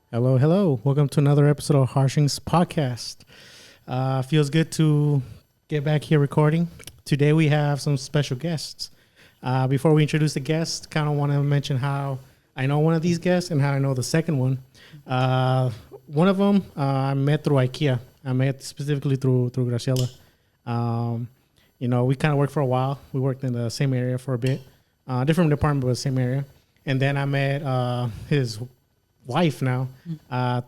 Hello, hello. Welcome to another episode of Harshing's podcast. Feels good to get back here recording. Today we have some special guests. Before we introduce the guests, kind of want to mention how I know one of these guests and how I know the second one. One of them I met through IKEA. I met specifically through Graciela. We kind of worked for a while. We worked in the same area for a bit. Different department, but same area. And then I met his wife now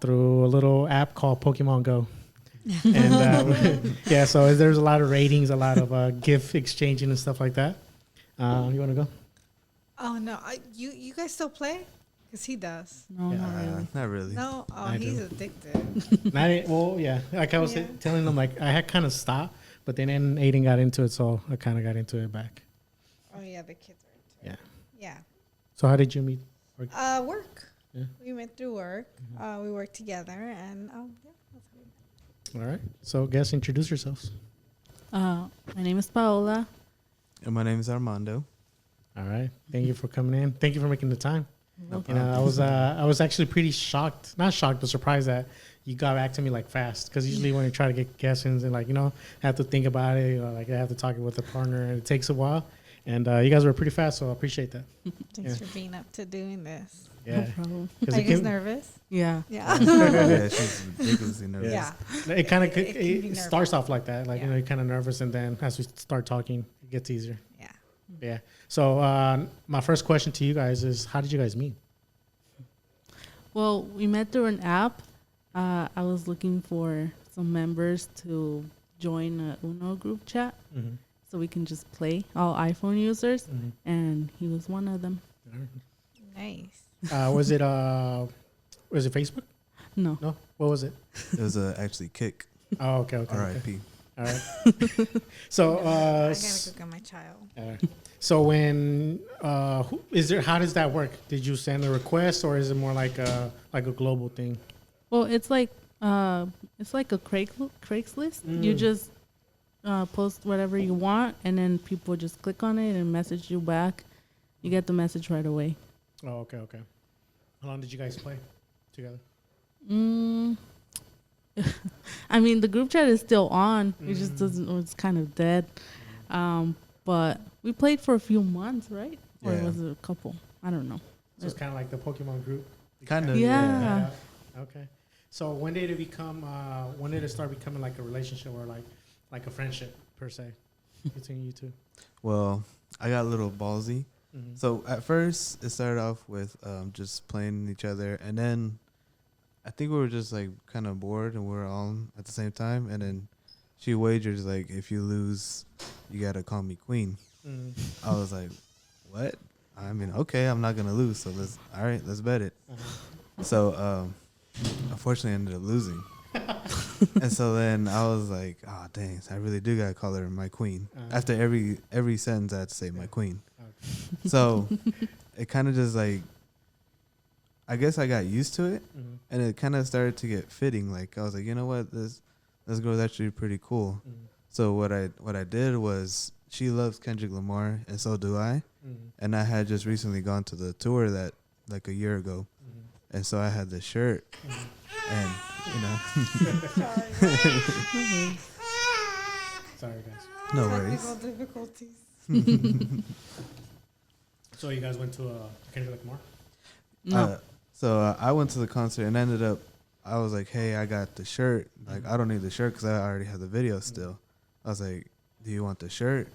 through a little app called Pokemon Go. And so there's a lot of ratings, a lot of gift exchanging and stuff like that. You want to go? Oh no, you guys still play? Because he does. No, not really. No, he's addicted. Like I was telling them, like I had kind of stopped, but then Aiden got into it, so I kind of got into it back. Oh yeah, the kids are into it. Yeah. So how did you meet? Work. Yeah. We met through work. Mm-hmm. We worked together, and that's how we met. All right. So, guys, introduce yourselves. My name is Paola. And my name is Armando. All right. Thank you for coming in. Thank you for making the time. No problem. I was actually pretty shocked, not shocked, but surprised that you got back to me like fast. Because usually when you try to get guests and have to think about it, I have to talk with a partner, and it takes a while. And you guys were pretty fast, so I appreciate that. Thanks for being up to doing this. Yeah. No problem. Are you guys nervous? Yeah. Yeah. Yeah, she's ridiculously nervous. Yeah. It kind of it starts starts off like that. You're kind of nervous, and then as we start talking, it gets easier. Yeah. Yeah. So my first question to you guys is, how did you guys meet? Well, we met through an app. I was looking for some members to join a Uno group chat, so we can just play, all iPhone users, and he was one of them. Nice. Was it Facebook? No. What was it? It was actually Kick. Oh, okay. R.I.P. All right. So I gotta go get my child. So when how does that work? Did you send a request, or is it more like a global thing? Well, it's like a Craigslist. You just post whatever you want, and then people just click on it and message you back. You get the message right away. Oh, okay. How long did you guys play together? I mean, the group chat is still on. It just doesn't. It's kind of dead. But we played for a few months, right? Or was it a couple? I don't know. So it's kind of like the Pokemon group. Kind of. Yeah. Okay. So when did it become? When did it start becoming like a relationship or like a friendship per se between you two? Well, I got a little ballsy. So at first, it started off with just playing each other, and then I think we were just like kind of bored, and we were all at the same time. And then she wagers like, if you lose, you gotta call me queen. I was like, what? I mean, okay, I'm not gonna lose, so let's bet it. So unfortunately, I ended up losing. And so then I was like, oh dang, I really do gotta call her my queen. After every sentence, I had to say my queen. So it kind of just like, I guess I got used to it, and it kind of started to get fitting. Like I was like, you know what, this girl is actually pretty cool. So what I did was, she loves Kendrick Lamar, and so do I. And I had just recently gone to the tour that like a year ago, and so I had the shirt, and Sorry, guys. No worries. Technical difficulties. So you guys went to Kendrick Lamar? No. So I went to the concert and ended up, I was like, hey, I got the shirt. Like, I don't need the shirt because I already have the video still. I was like, do you want the shirt?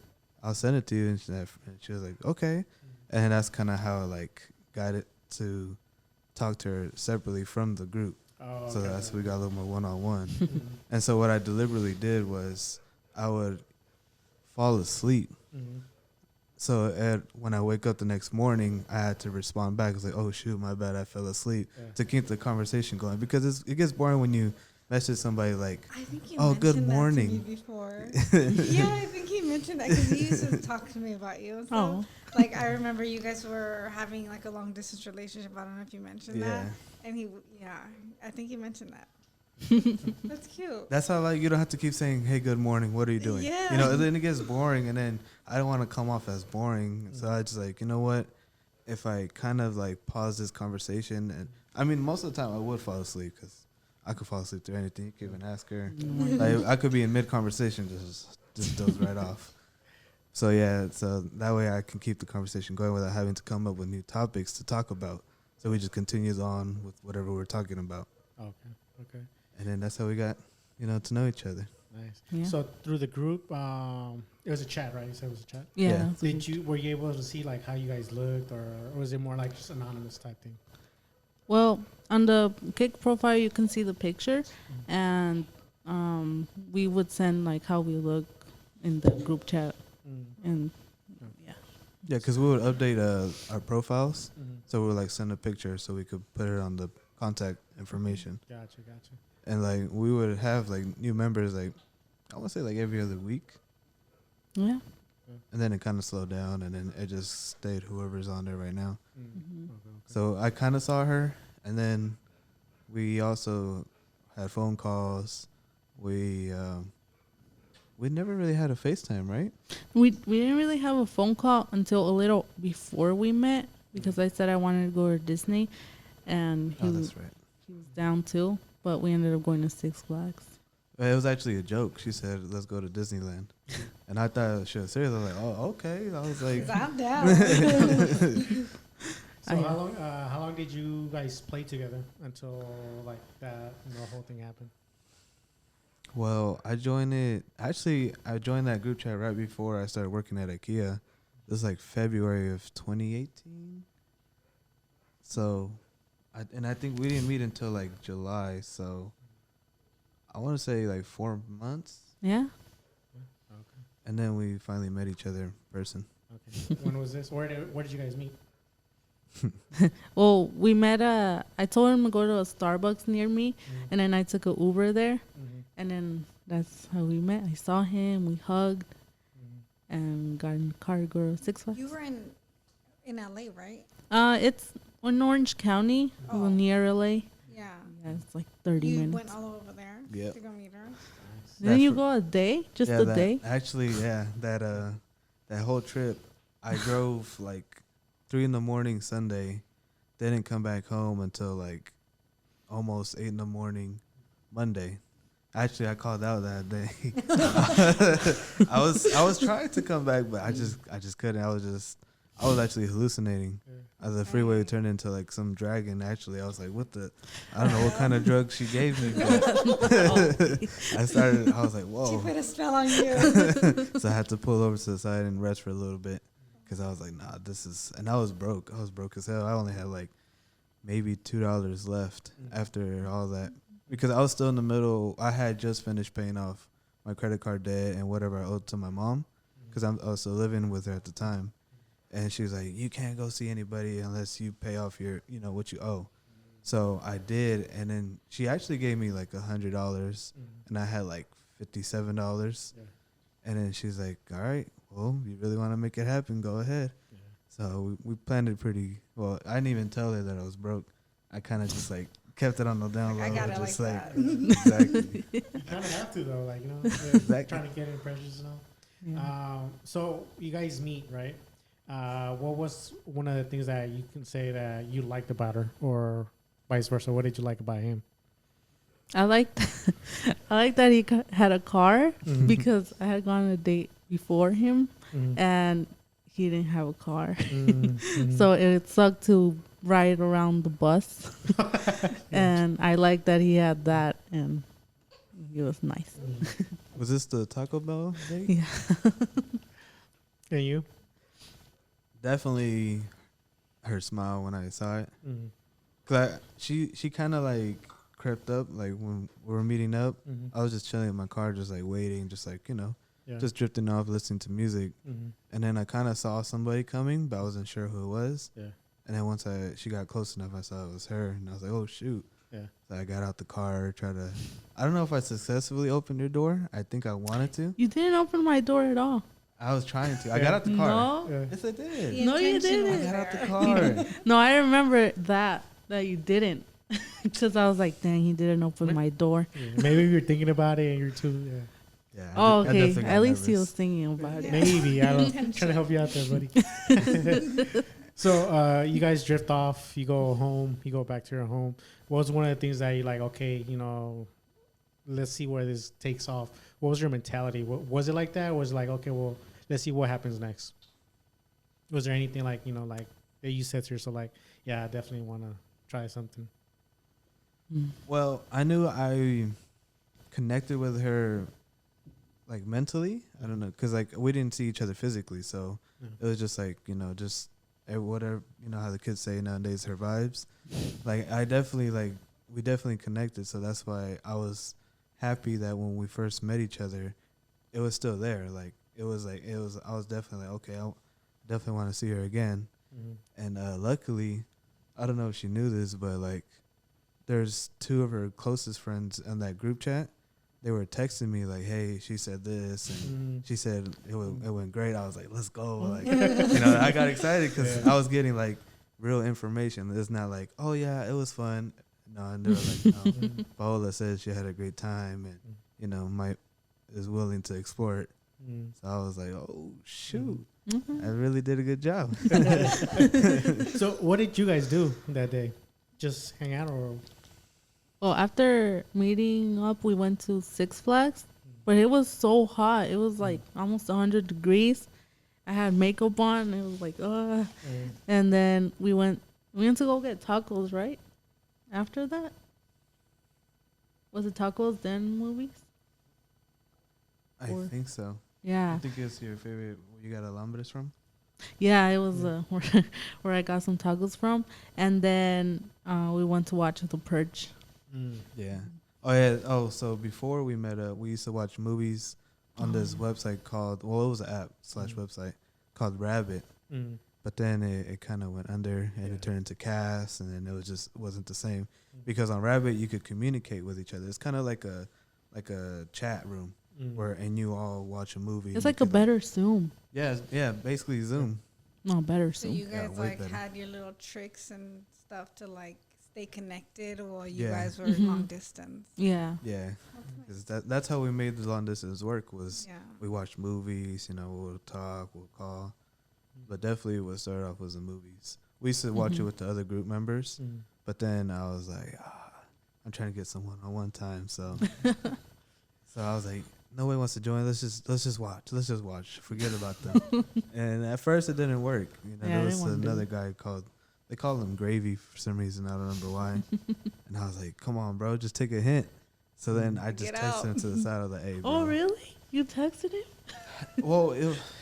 I'll send it to you. And she was like, okay. And that's kind of how I like got it to talk to her separately from the group. Oh, so that's we got a little more one-on-one. And so what I deliberately did was I would fall asleep. So when I wake up the next morning, I had to respond back. It's like, oh, shoot, my bad, I fell asleep, to keep the conversation going. Because it gets boring when you message somebody like, I think you oh, good mentioned morning. that to me before. Yeah, I think he mentioned that because he used to talk to me about you. And stuff. Like, I remember you guys were having like a long distance relationship. I don't know if you mentioned that. And I think he mentioned that. That's cute. That's how, like, you don't have to keep saying, hey, good morning, what are you doing? Yeah. Then it gets boring, and then I don't want to come off as boring. So I just like, you know what? if I kind of like pause this conversation, and I mean, most of the time I would fall asleep because I could fall asleep through anything. You could even ask her. Like, I could be in mid conversation, just doze right off. So yeah, so that way I can keep the conversation going without having to come up with new topics to talk about. So we just continues on with whatever we're talking about. Okay. And then that's how we got, to know each other. Nice. Yeah. So through the group, it was a chat, right? You said it was a chat. Yeah. Were you able to see like how you guys looked, or was it more like just anonymous type thing? Well, on the Kick profile, you can see the picture, and we would send like how we look in the group chat, and yeah, because we would update our profiles, so we would like send a picture so we could put it on the contact information. Gotcha. And like we would have like new members, like I want to say like every other week. Yeah. And then it kind of slowed down, and then it just stayed whoever's on there right now. Okay. So I kind of saw her, and then we also had phone calls. We never really had a FaceTime, right? We didn't really have a phone call until a little before we met, because I said I wanted to go to Disney, and That's right. he was down too, but we ended up going to Six Flags. It was actually a joke. She said, "Let's go to Disneyland," and I thought she was serious. I was like, "Oh, okay." I was like, I'm down. So how long did you guys play together until like that whole thing happened? Well, I joined that group chat right before I started working at IKEA. It was like February of 2018. So, I think we didn't meet until like July. So, I want to say like 4 months. Yeah. Okay. And then we finally met each other in person. Okay. When was this? Where did you guys meet? Well, we met I told him to go to a Starbucks near me, and then I took an Uber there, and then that's how we met. I saw him, we hugged, and got in the car to go to Six Flags. You were in LA, right? It's in Orange County, near LA. Yeah. Yeah, it's like 30 You minutes. went all over there to go meet her. Didn't you go a day? Just a day? Actually, yeah. That whole trip, I drove like 3 a.m. Sunday, didn't come back home until like almost 8 a.m. Monday. Actually, I called out that day. I was trying to come back, but I just couldn't. I was actually hallucinating. As the freeway turned into like some dragon. Actually, I was like, I don't know what kind of drug she gave me. But I was like, whoa. She put a spell on you. So I had to pull over to the side and rest for a little bit. Because I was like, nah, and I was broke. I was broke as hell. I only had like maybe $2 left after all that. Because I was still in the middle. I had just finished paying off my credit card debt and whatever I owed to my mom. Because I was still living with her at the time. And she was like, you can't go see anybody unless you pay off your, what you owe. So I did. And then she actually gave me like $100. And I had like $57. Yeah. And then she's like, all right, well, you really want to make it happen, go ahead. Yeah. So we planned it pretty well. I didn't even tell her that I was broke. I kind of just like kept it on the down low. I got it just like that. Exactly. You kind of have to though, like Exactly. trying to get impressions and all. Yeah. So you guys meet, right? What was one of the things that you can say that you liked about her, or vice versa? What did you like about him? I liked that he had a car, because I had gone on a date before him, and he didn't have a car. So it sucked to ride around the bus. And I liked that he had that, and he was nice. Was this the Taco Bell date? Yeah. And you? Definitely her smile when I saw it. Cause she kind of like crept up, like when we were meeting up. I was just chilling in my car, just like waiting, just like, just drifting off, listening to music. And then I kind of saw somebody coming, but I wasn't sure who it was. Yeah. And then once she got close enough, I saw it was her, and I was like, oh shoot. Yeah. So I got out the car, I don't know if I successfully opened her door. I think I wanted to. You didn't open my door at all. I was trying to. I got out the car. No. Yeah. Yes, I did. No, you didn't. I got out the car. No, I remember that you didn't. Because I was like, dang, he didn't open my door. Yeah, maybe you're thinking about it and you're too... Yeah. Oh, okay. At least he was thinking about it. Maybe. I'm trying to help you out there, buddy. So you guys drift off. You go home. You go back to your home. What was one of the things that you like? Okay, let's see where this takes off. What was your mentality? Was it like that? Or was it like, okay, well, let's see what happens next? Was there anything like that you said to yourself, like, yeah, I definitely want to try something? Well, I knew I connected with her, like, mentally. I don't know, because, like, we didn't see each other physically, so it was just like, just whatever, how the kids say nowadays, her vibes. Like, we definitely connected, so that's why I was happy that when we first met each other, it was still there. I was definitely like, okay, I definitely want to see her again. And luckily, I don't know if she knew this, but, like, there's two of her closest friends in that group chat. They were texting me like, hey, she said this, and she said it went great. I was like, let's go. Like, I got excited because I was getting, like, real information. It's not like, oh, yeah, it was fun. No, and they were like, no. Paola said she had a great time and, is willing to explore it. So I was like, oh, shoot. I really did a good job. So what did you guys do that day? Just hang out or? Well, after meeting up, we went to Six Flags, but it was so hot. It was like almost 100 degrees. I had makeup on. And it was like, And then we went to go get tacos, right? After that? Was it tacos then movies? I think so. Yeah. I think it's your favorite. You got Alhambras from? Yeah, it was where I got some tacos from. And then we went to watch The Purge. Yeah. Oh, yeah. Oh, so before we met up, we used to watch movies on this website called, it was an app / website called Rabbit. But then it kind of went under and it turned into Cast, and then it wasn't the same. Because on Rabbit, you could communicate with each other. It's kind of like a chat room and you all watch a movie. It's like a better Zoom. Yeah, basically Zoom. No, better So Zoom. you guys better. had your little tricks and stuff to like stay connected while you guys were long distance. Yeah. Yeah. Because that's how we made the long distance work was we watched movies, we'll talk, we'll call. But definitely what started off was the movies. We used to watch it with the other group members, but then I was like, I'm trying to get someone on one time. So so I was like, nobody wants to join. Let's just watch. Forget about them. And at first it didn't work. There was another guy they called him Gravy for some reason. I don't remember why. And I was like, come on, bro, just take a hint. So then I just texted him to the side of the A. Bro. Oh, really? You texted him? Well,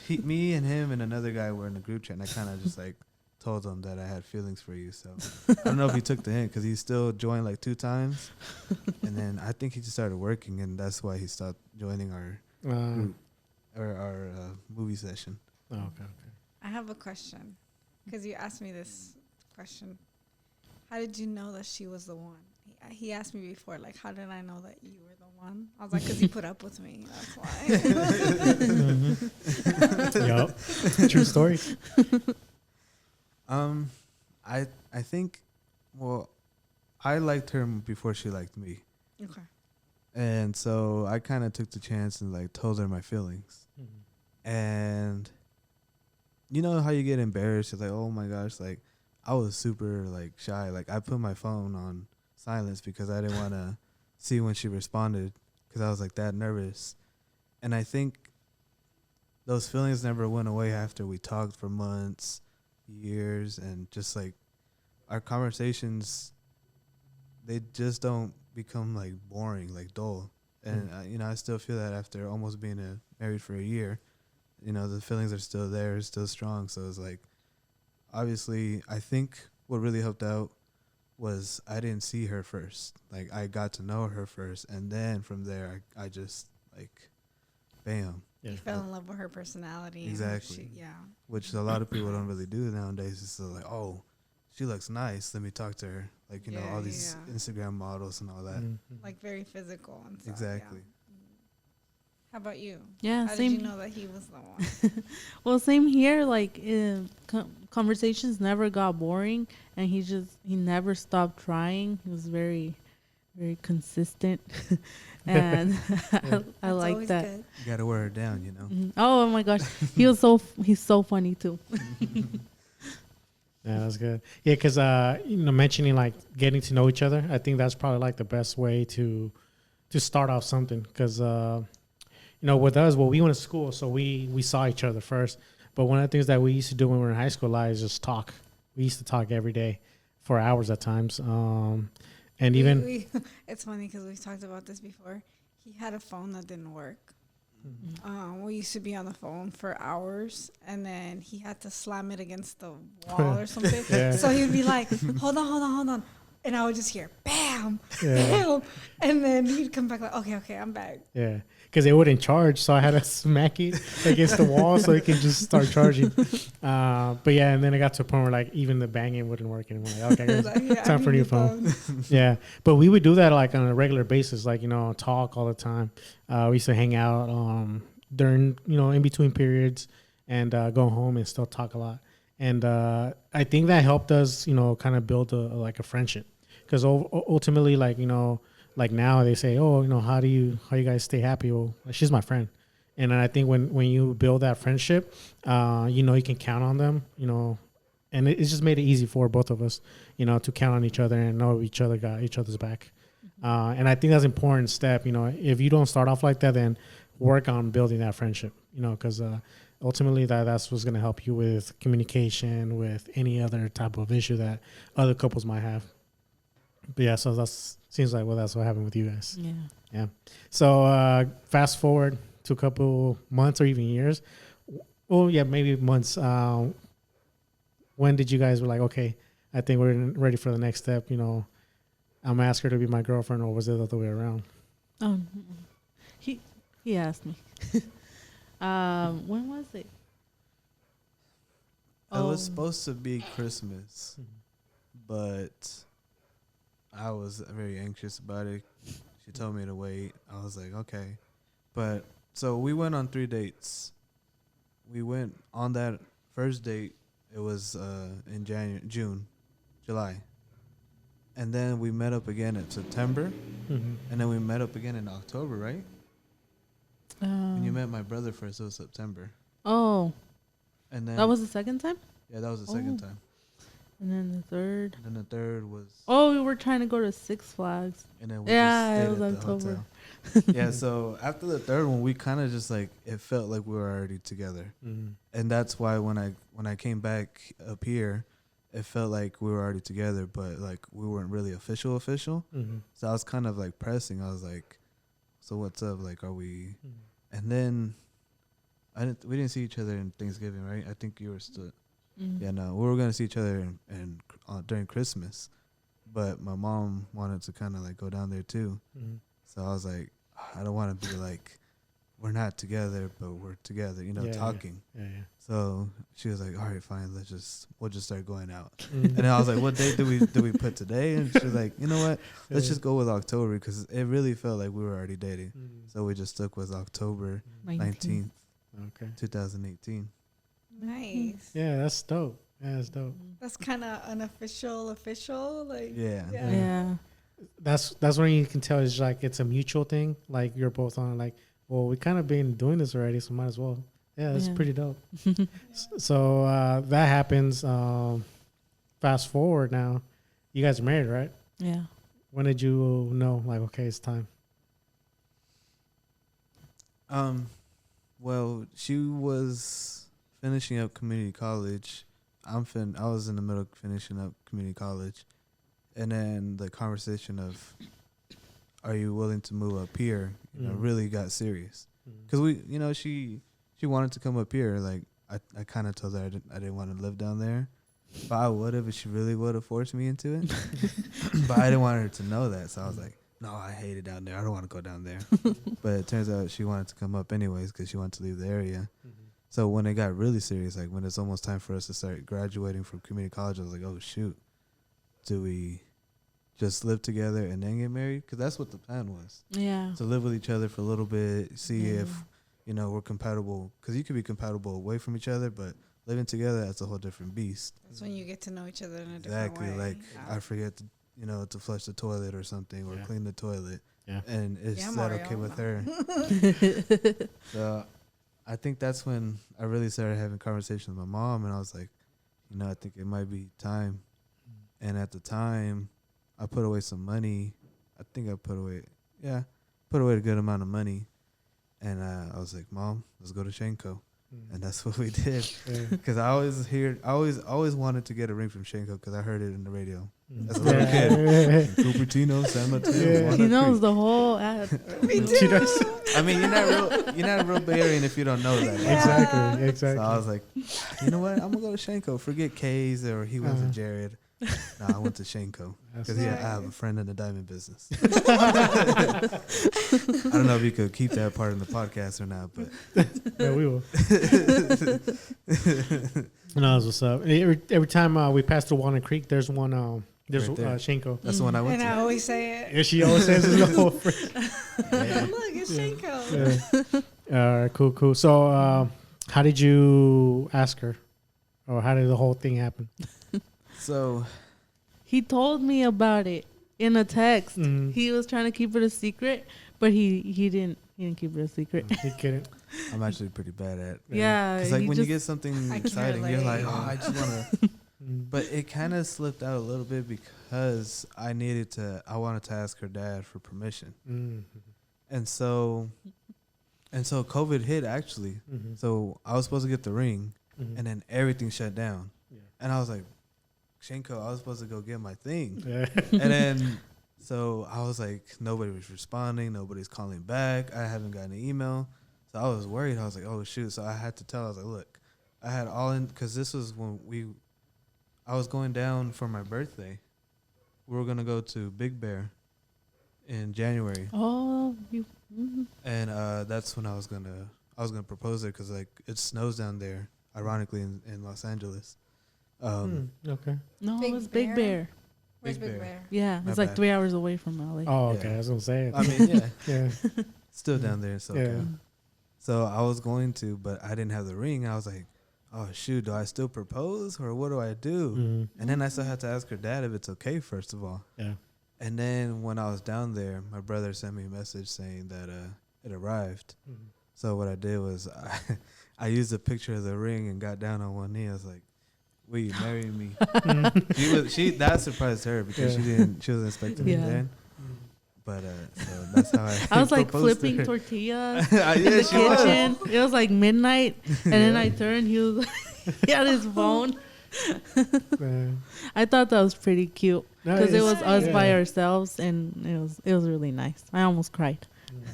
me and him and another guy were in the group chat, and I kind of just like told him that I had feelings for you. So I don't know if he took the hint because he still joined like 2 times, and then I think he just started working, and that's why he stopped joining our group or our movie session. Oh, okay. I have a question because you asked me this question. How did you know that she was the one? He asked me before, like, how did I know that you were the one? I was like, because you put up with me. That's why. Yup. True story. I think, well, I liked her before she liked me. Okay. And so I kind of took the chance and like told her my feelings. And you know how you get embarrassed? It's like, oh my gosh, like I was super like shy. Like I put my phone on silence because I didn't want to see when she responded because I was like that nervous. And I think those feelings never went away after we talked for months, years, and just like our conversations, they just don't become like boring, like dull. And I still feel that after almost being married for a year, the feelings are still there, still strong. So it's like, obviously, I think what really helped out was I didn't see her first. Like I got to know her first, and then from there, I just like, bam. You fell in love with her personality. Exactly. Yeah. Which a lot of people don't really do nowadays. It's like, oh, she looks nice. Let me talk to her. Like, all these Instagram models and all that. Like very physical and stuff. Exactly. Yeah. How about you? Yeah, How same. did you know that he was the one? Well, same here. Like conversations never got boring, and he never stopped trying. He was very, very consistent, and I like that. Good. You got to wear her down, Oh my gosh, he's so funny too. Yeah, that's good. Yeah, because mentioning like getting to know each other, I think that's probably like the best way to start off something. Because with us, well, we went to school, so we saw each other first. But one of the things that we used to do when we were in high school, like, is just talk. We used to talk every day for hours at times. And even it's funny because we've talked about this before. He had a phone that didn't work. We used to be on the phone for hours, and then he had to slam it against the wall or something. Yeah. So he'd be like, hold on. And I would just hear, bam, bam. And then he'd come back like, okay, I'm back. Yeah, because it wouldn't charge, so I had to smack it against the wall so it can just start charging. But yeah, and then it got to a point where like even the banging wouldn't work anymore. Like, okay, time for a new phone. Yeah, but we would do that like on a regular basis, like, talk all the time. We used to hang out during, in between periods and go home and still talk a lot. And I think that helped us, kind of build a friendship. Because ultimately, like, like now they say, oh, how you guys stay happy? Well, she's my friend. And then I think when you build that friendship, you can count on them, and it's just made it easy for both of us, to count on each other and know each other got each other's back. And I think that's an important step. If you don't start off like that, then work on building that friendship, because ultimately that's what's going to help you with communication, with any other type of issue that other couples might have. But yeah, so seems like that's what happened with you guys. Yeah. So fast forward to a couple months or even years. Well, yeah, maybe months. When did you guys were like, okay, I think we're ready for the next step? I'm gonna ask her to be my girlfriend, or was it the other way around? He asked me. When was it? It was supposed to be Christmas, but I was very anxious about it. She told me to wait. I was like, okay. But so we went on 3 dates. We went on that first date. It was in July. And then we met up again in September. And then we met up again in October, right? And you met my brother first, it was September. Oh. And then that was the second time? Yeah, that was the second time. And then the third. And then the third was... Oh, we were trying to go to Six Flags. And then we just stayed it was at the October. hotel. Yeah, so after the third one, we kind of just like, it felt like we were already together. And that's why when I came back up here, it felt like we were already together, but like we weren't really official. So I was kind of like pressing. I was like, so what's up? Like, are we... And then we didn't see each other in Thanksgiving, right? I think you were still... Yeah, no, we were going to see each other during Christmas, but my mom wanted to kind of like go down there too. So I was like, I don't want to be like, we're not together, but we're together, talking. Yeah. So she was like, all right, fine, we'll just start going out. And then I was like, what date do we put today? And she was like, you know what, let's just go with October, because it really felt like we were already dating. So we just stuck with October 19th, 2018. Nice. Yeah, that's dope. That's kind of unofficial, like. Yeah. That's when you can tell it's like it's a mutual thing. Like you're both on like, well, we kind of been doing this already, so might as well. Yeah, that's pretty dope. So that happens. Fast forward now, you guys are married, right? Yeah. When did you know? Like, okay, it's time. Well, she was finishing up community college. I was in the middle of finishing up community college, and then the conversation of, "Are you willing to move up here?" really got serious, because she wanted to come up here. Like I kind of told her I didn't want to live down there, but I would have if she really would have forced me into it. But I didn't want her to know that, so I was like, "No, I hate it down there. I don't want to go down there." But it turns out she wanted to come up anyways because she wanted to leave the area. So when it got really serious, like when it's almost time for us to start graduating from community college, I was like, oh, shoot. Do we just live together and then get married? Because that's what the plan was. Yeah. To live with each other for a little bit, see if, we're compatible. Because you could be compatible away from each other, but living together, that's a whole different beast. That's when you get to know each other in a different way. Exactly. Like I forget to, to flush the toilet or something or clean the toilet. Yeah. And is that okay with her? So I think that's when I really started having conversations with my mom, and I was like, I think it might be time. And at the time, I put away some money. I think I put away a good amount of money. And I was like, Mom, let's go to Shenko. And that's what we did. Because I always wanted to get a ring from Shenko because I heard it in the radio. As a little kid. Cupertino, San Mateo. He knows the whole ad. Me too. I mean, you're not a real Bay Arian if you don't know that. Yeah. Exactly. So I was like, you know what? I'm going to go to Shenko. Forget K's or he went to Jared. No, I went to Shenko because I have a friend in the diamond business. I don't know if you could keep that part in the podcast or not, but yeah, we will. No, that's what's up. Every time we pass through Walnut Creek, there's one. There's right there. Shenko. That's the one I went And to. I always say it. Yeah, she always says it's the whole friend. Look, it's Shenko. Yeah. Cool. So, how did you ask her, or how did the whole thing happen? So He told me about it in a text. Mm-hmm. He was trying to keep it a secret, but he didn't keep it a secret. He couldn't. I'm actually pretty bad at. Yeah, Because like he when you just- get something I can exciting, you're like, relate. oh, I just want to. But it kind of slipped out a little bit because I wanted to ask her dad for permission. And so COVID hit actually. So I was supposed to get the ring and then everything shut down. Yeah. And I was like, Shenko, I was supposed to go get my thing. Yeah. And then so I was like, nobody was responding. Nobody's calling back. I haven't gotten an email. So I was worried. I was like, oh, shoot. So I had to tell. I was like, look, I had all in because this was when I was going down for my birthday. We were going to go to Big Bear in January. Oh, And that's when I was gonna propose there because like it snows down there, ironically in Los Angeles. Okay. no, Big it was Big Bear? Bear. Where's Big Big Bear. Bear? Yeah, My it's like bad. 3 hours away from LA. Oh, okay. Yeah. I was gonna say. I mean, yeah, Yeah. still down there. So Yeah. so I was going to, but I didn't have the ring. I was like, oh shoot, do I still propose or what do I do? And then I still had to ask her dad if it's okay first of all. Yeah. And then when I was down there, my brother sent me a message saying that it arrived. So what I did was I used a picture of the ring and got down on one knee. I was like, "Will you marry me?" That surprised her because she wasn't expecting me Yeah. then. But so that's how I was like proposed to flipping her. tortillas Yeah, in the she was. kitchen. It was like midnight, and then I turned. He was he had his phone. I thought that was pretty cute because it was us by ourselves, and it was really nice. I almost cried.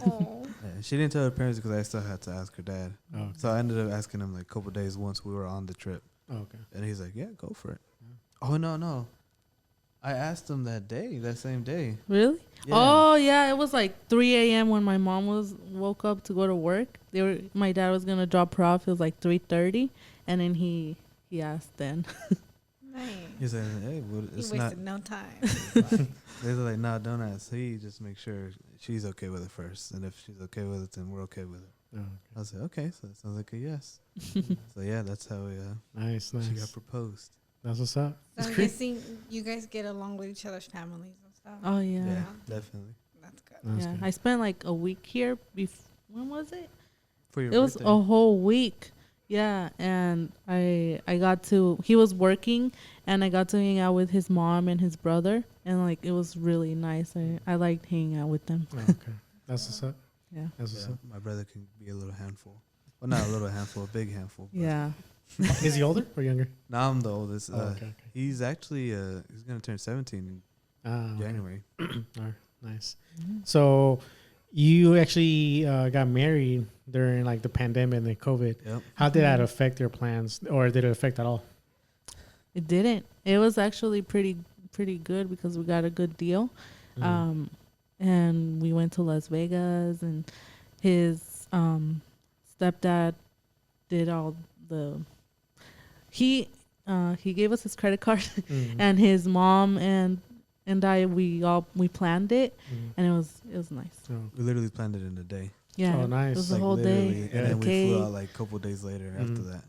Oh. Yeah, she didn't tell her parents because I still had to ask her dad. Oh, okay. So I ended up asking him like a couple days once we were on the trip. Oh, okay. And he's like, yeah, go for it. Oh, no. I asked him that same day. Really? Yeah. Oh yeah, it was like 3 a.m. when my mom woke up to go to work. My dad was gonna drop her off. It was like 3:30, and then he asked then. Nice. He said, hey, well, He it's wasted not. no time. They're like, nah, don't ask. He just make sure she's okay with it first. And if she's okay with it, then we're okay with it. Oh, okay. I was like, okay, so that sounds like a yes. So yeah, that's how Nice. she got proposed. That's what's up. So I'm guessing you guys get along with each other's families and stuff. Oh yeah. Yeah, definitely. That's good. That's Yeah, good. I spent like a week here. When was it? For your It was birthday. a whole week. Yeah, and I got to. He was working, and I got to hang out with his mom and his brother, and like it was really nice. I liked hanging out with them. Oh, okay. That's what's up. Yeah. That's what's Yeah, up. my brother can be a little handful. Well, not a little handful, a big handful. But Yeah. Is he older or younger? Now I'm the oldest. Oh, okay. He's actually he's gonna turn 17 in Okay. January. All right. Nice. So you actually got married during like the pandemic and the COVID. Yep. How did that affect your plans, or did it affect at all? It didn't. It was actually pretty good because we got a good deal. And we went to Las Vegas, and his stepdad did all the. He gave us his credit card, and his mom and I we planned it, and it was nice. Oh. We literally planned it in a day. Yeah, Oh, nice. It was Like a whole literally, day. and then we Okay. flew out like a couple days later after that.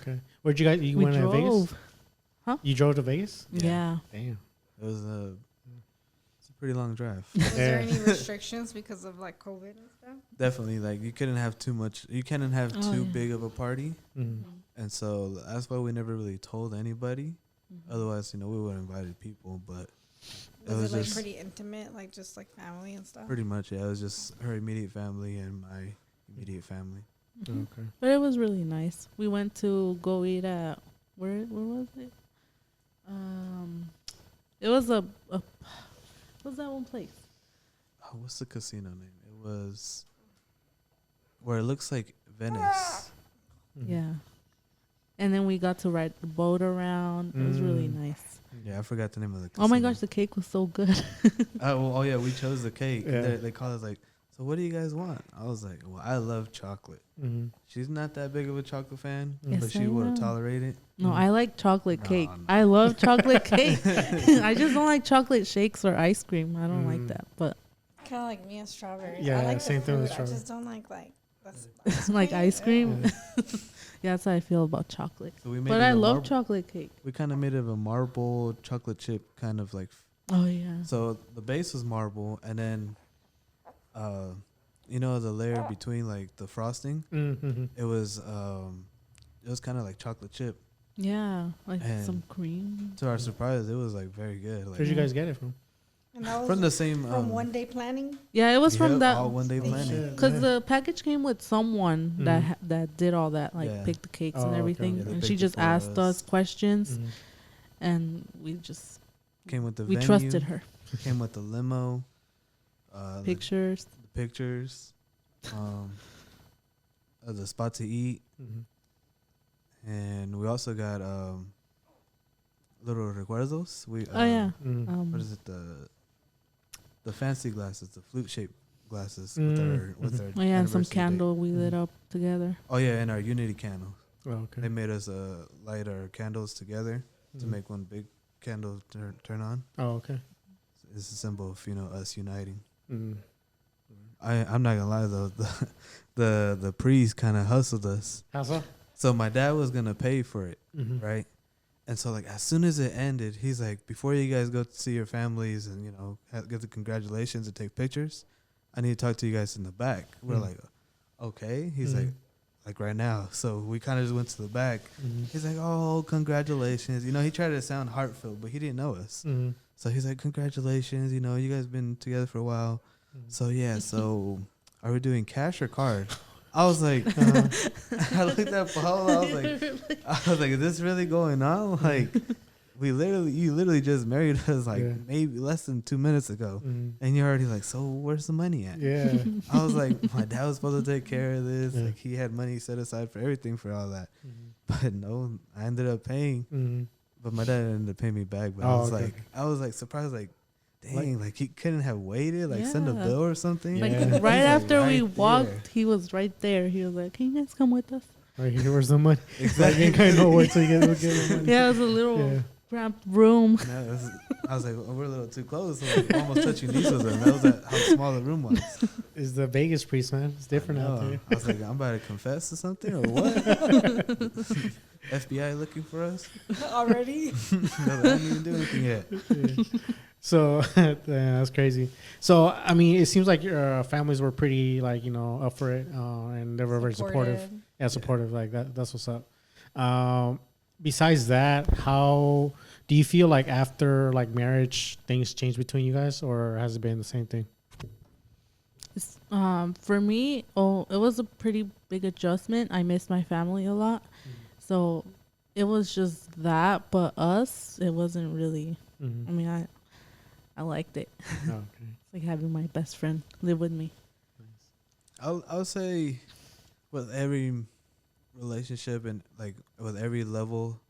Okay. Where'd you guys? You We went to Vegas? drove. Huh? You drove to Vegas? Yeah. Damn. It was it's a pretty long drive. Was there any restrictions because of like COVID and stuff? Definitely, like you couldn't have too much. You couldn't have Oh, too yeah. big of a party. And so that's why we never really told anybody. Otherwise, we would have invited people, but was it like pretty intimate, like just like family and stuff? Pretty much, yeah. It was just her immediate family and my immediate family. Okay. But it was really nice. We went to go eat at where was it? It was what's that one place? Oh, what's the casino name? It was where it looks like Venice. Yeah. And then we got to ride the boat around. It was really nice. Yeah, I forgot the name of the casino. Oh my gosh, the cake was so good. Oh yeah, we chose the cake. Yeah. They called us like, so what do you guys want? I was like, well, I love chocolate. She's not that big of a chocolate fan, but she would have tolerated it. No, I like chocolate cake. No. I love chocolate cake. I just don't like chocolate shakes or ice cream. I don't like that. But kind of like me and strawberries. Yeah, I like same the thing with fruit. I strawberry. just don't like that's like ice cream. Yeah. Yeah, that's how I feel about chocolate. So we made But it I a love chocolate cake. We kind of made it of a marble chocolate chip kind of like. Oh yeah. So the base was marble, and then, the layer between like the frosting, it was kind of like chocolate chip. Yeah, like And some cream. To our surprise, it was like very good. Like, Where'd you guys get it from? And that was from the same from One Day Planning. Yeah, it was from that. all one day planning. shit. Because Yeah. the package came with someone that did all that, like Yeah. picked the cakes Oh, and okay. everything, Yeah, they and she picked it just for asked us us. questions, and we Came with the we venue, trusted her. Came with the limo, Pictures. the pictures, the spot to eat, and we also got little recuerdos. Oh yeah. What is it? The fancy glasses, the flute shaped glasses with our Oh yeah, and some anniversary candle date. we lit up together. Oh yeah, and our unity candle. Oh, okay. They made us light our candles together to make one big candle turn on. Oh, okay. It's a symbol of us uniting. Mm. I'm not gonna lie though, the priest kind of hustled us. How so? So my dad was gonna pay for it, Mm-hmm. right? And so like as soon as it ended, he's like, before you guys go to see your families and give the congratulations and take pictures, I need to talk to you guys in the back. We're like, okay. He's like right now. So we kind of just went to the back. He's like, oh, congratulations. He tried to sound heartfelt, but he didn't know us. So he's like, congratulations. You guys been together for a while. So yeah. So are we doing cash or card? I was like, I looked at Paola. I was like, is this really going on? Like, you literally just married us like maybe less than 2 minutes ago, and you're already like, so where's the money at? Yeah. I was like, my dad was supposed to take care of this. Like, he had money set aside for everything for all that, but no, I ended up paying. But my dad ended up paying me back. But I was like surprised, like, dang, like he couldn't have waited, like send a bill or something. Like Yeah. right He's, after like, we right walked, there. he was right there. He was like, "Can you guys come with us?" Right here, where's the money? Exactly. Like, you kind of know where to get the money. Yeah, it was a little Yeah. cramped room. I was like, oh, we're a little too close. So like, almost touching knees with him. That was how small the room was. It's the Vegas priest, man. It's different I out know. there. I was like, I'm about to confess or something, or what? FBI looking for us? Already? No, I didn't even do anything yet. Yeah. So that's crazy. So I mean, it seems like your families were pretty up for it, and they were very supportive. Yeah, supportive. Like that. That's what's up. Besides that, how do you feel like after marriage things changed between you guys, or has it been the same thing? It's, for me, it was a pretty big adjustment. I missed my family a lot, so it was just that. But us, it wasn't really. Mm-hmm. I mean, I liked it. Okay. It's like having my best friend live with me. I'll say with every relationship and like with every level,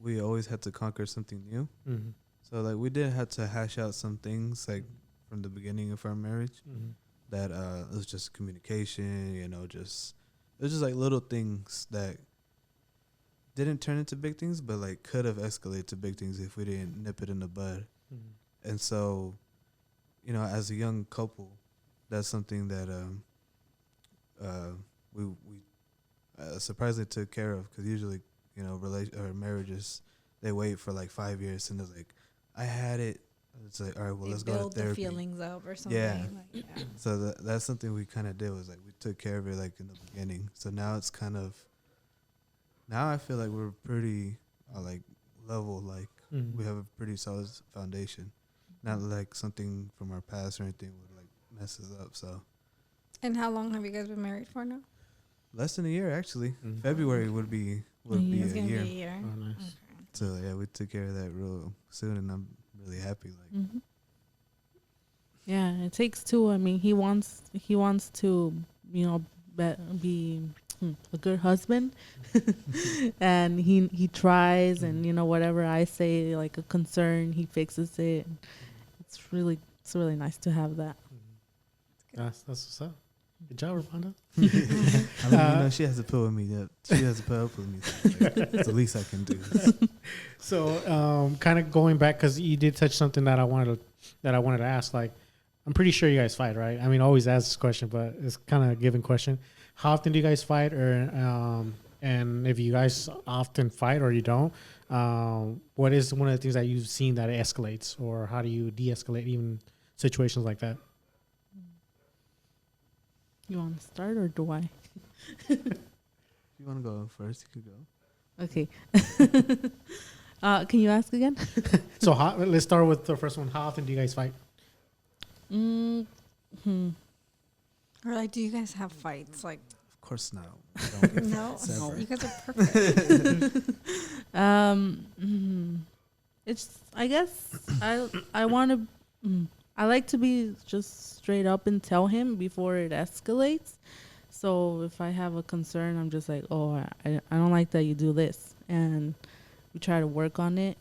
we always had to conquer something new. Mm-hmm. So like we did have to hash out some things like from the beginning of our marriage that it was just communication, it was just like little things that didn't turn into big things, but like could have escalated to big things if we didn't nip it in the bud. And so, as a young couple, that's something that we surprisingly took care of, because usually, marriages, they wait for like 5 years and they're like, I had it. It's like, all right, well, let's go to build the therapy. feelings up or something. Yeah. Like, yeah. So that's something we kind of did, was like we took care of it like in the beginning. So now it's kind of now I feel like we're pretty like level. Like we have a pretty solid foundation. Not like something from our past or anything would like mess us up. So. And how long have you guys been married for now? Less than a year, actually. February would be a year. It's gonna be a year. Oh, nice. Okay. So yeah, we took care of that real soon, and I'm really happy. Like, Yeah, it takes two. I mean, he wants to, be a good husband, and he tries, and whatever I say, like a concern, he fixes it. It's really nice to have that. That's what's up. Good job, Armando. I mean, she has to put with me. She has to put up with me. So it's the least I can do. So, kind of going back, because you did touch something that I wanted to ask. Like, I'm pretty sure you guys fight, right? I mean, I always ask this question, but it's kind of a given question. How often do you guys fight, or and if you guys often fight or you don't, what is one of the things that you've seen that escalates, or how do you de-escalate even situations like that? You want to start, or do I? If you want to go first, you could Okay. Can you ask again? So let's start with the first one. How often do you guys fight? Or like, do you guys have fights? Like, Of course not. We don't get no, separate. you guys are perfect. It's. I guess I want to. I like to be just straight up and tell him before it escalates. So if I have a concern, I'm just like, oh, I don't like that you do this, and we try to work on it.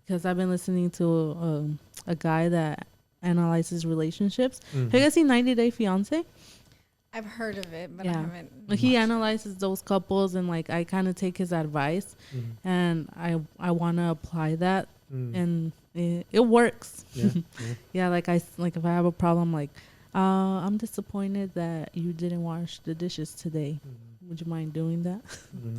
Because I've been listening to a guy that analyzes relationships. Have you guys seen 90 Day Fiance? I've heard of it, but Yeah. I haven't. Like, he analyzes those couples, and like I kind of take his advice, and I want to apply that, and it works. Yeah. Yeah, like if I have a problem, like I'm disappointed that you didn't wash the dishes today. Would you mind doing that?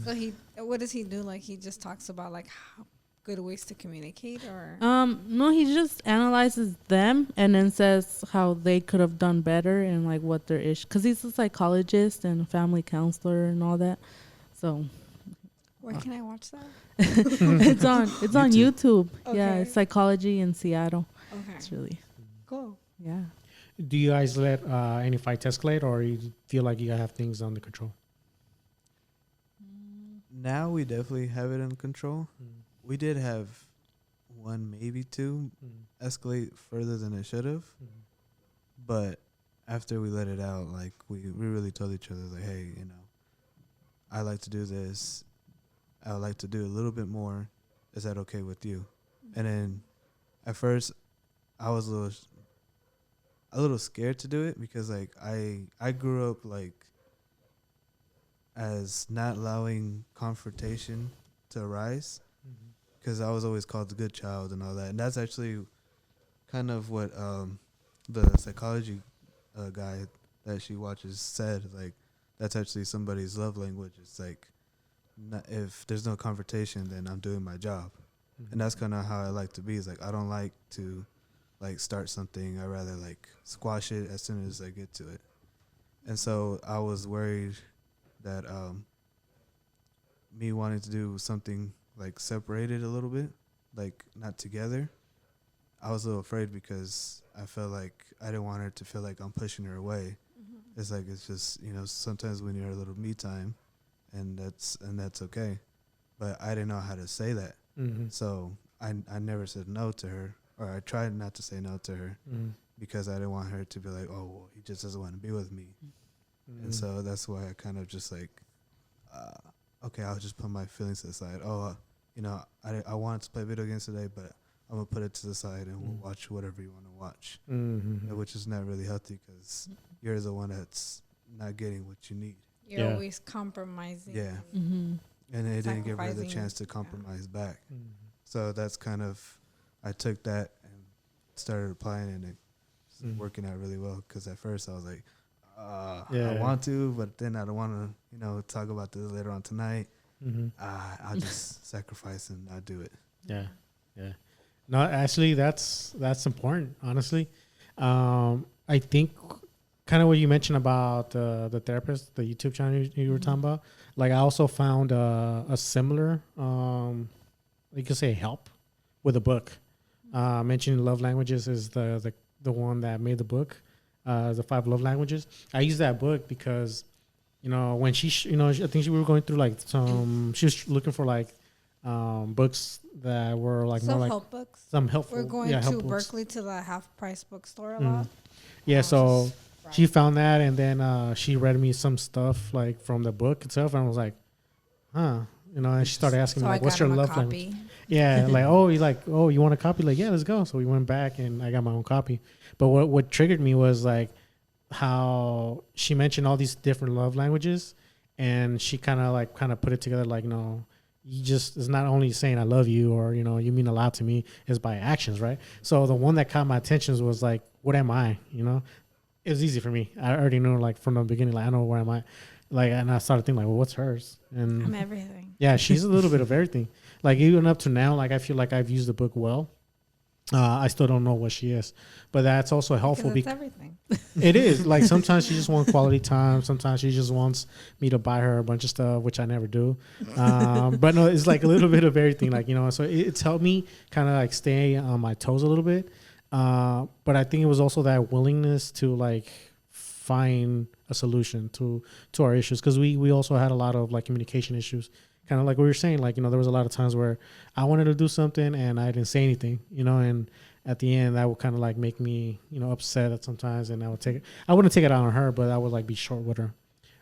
So what does he do? Like, he just talks about like how good ways to communicate, or No, he just analyzes them and then says how they could have done better and like what their issue. Because he's a psychologist and a family counselor and all that. So where can I watch that? it's on YouTube. Yeah, Okay. it's Psychology in Seattle. Okay, It's really cool. yeah. Do you guys let any fights escalate, or you feel like you have things under control? Now we definitely have it under control. We did have one, maybe two, escalate further than it should have. But after we let it out, like we really told each other, like, hey, I like to do this. I would like to do a little bit more. Is that okay with you? And then at first I was a little scared to do it, because like I grew up like as not allowing confrontation to arise, because I was always called the good child and all that. And that's actually kind of what the psychology guy that she watches said. Like, that's actually somebody's love language. It's like, if there's no confrontation, then I'm doing my job. And that's kind of how I like to be. It's like, I don't like to like start something. I rather like squash it as soon as I get to it. And so I was worried that me wanting to do something like separated a little bit, like not together, I was a little afraid, because I felt like I didn't want her to feel like I'm pushing her away. It's like, it's just, sometimes we need a little me time, and that's okay. But I didn't know how to say that. So I never said no to her, or I tried not to say no to her, because I didn't want her to be like, oh, well, he just doesn't want to be with me. And so that's why I kind of just like, okay, I'll just put my feelings to the side. Oh, I wanted to play video games today, but I'm going to put it to the side, and we'll watch whatever you want to watch, which is not really healthy, because you're the one that's not getting what you need. You're always compromising. Yeah. Mm-hmm. And it didn't give her the chance to compromise back. So that's kind of, I took that and started applying, and it's working out really well, because at first I was like, I want to, but then I don't want to, talk about this later on tonight. I'll just sacrifice and not do it. Yeah. No, actually, that's important. Honestly, I think kind of what you mentioned about the therapist, the YouTube channel you were talking about. Like I also found a similar, you could say, help with a book. Mentioning love languages is the one that made the book, the 5 love languages. I use that book because, when she, I think we were going through like she was looking for like books that were like some more help like books. some helpful. We're going help to books. Berkeley to the half price bookstore a lot. Yeah, so Right. she found that, and then she read me some stuff like from the book itself, and I was like, huh, and she started asking me like, what's your love language? Yeah, like, you want a copy? Like, yeah, let's go. So we went back, and I got my own copy. But what triggered me was like how she mentioned all these different love languages, and she kind of put it together like, no, you just, it's not only saying I love you or you mean a lot to me, is by actions, right? So the one that caught my attention was like, what am I? It was easy for me. I already knew like from the beginning, like I know where am I, like, and I started thinking like, well, what's hers? And I'm everything. yeah, she's a little bit of everything. Like even up to now, like I feel like I've used the book well. I still don't know what she is, but that's also helpful because everything. it is. Like sometimes she just wants quality time. Sometimes she just wants me to buy her a bunch of stuff, which I never do. But no, it's like a little bit of everything. Like so it's helped me kind of like stay on my toes a little bit. But I think it was also that willingness to like find a solution to our issues, because we also had a lot of like communication issues. Kind of like we were saying, like, there was a lot of times where I wanted to do something and I didn't say anything, and at the end that would kind of like make me, upset at sometimes, and I wouldn't take it out on her, but I would like be short with her.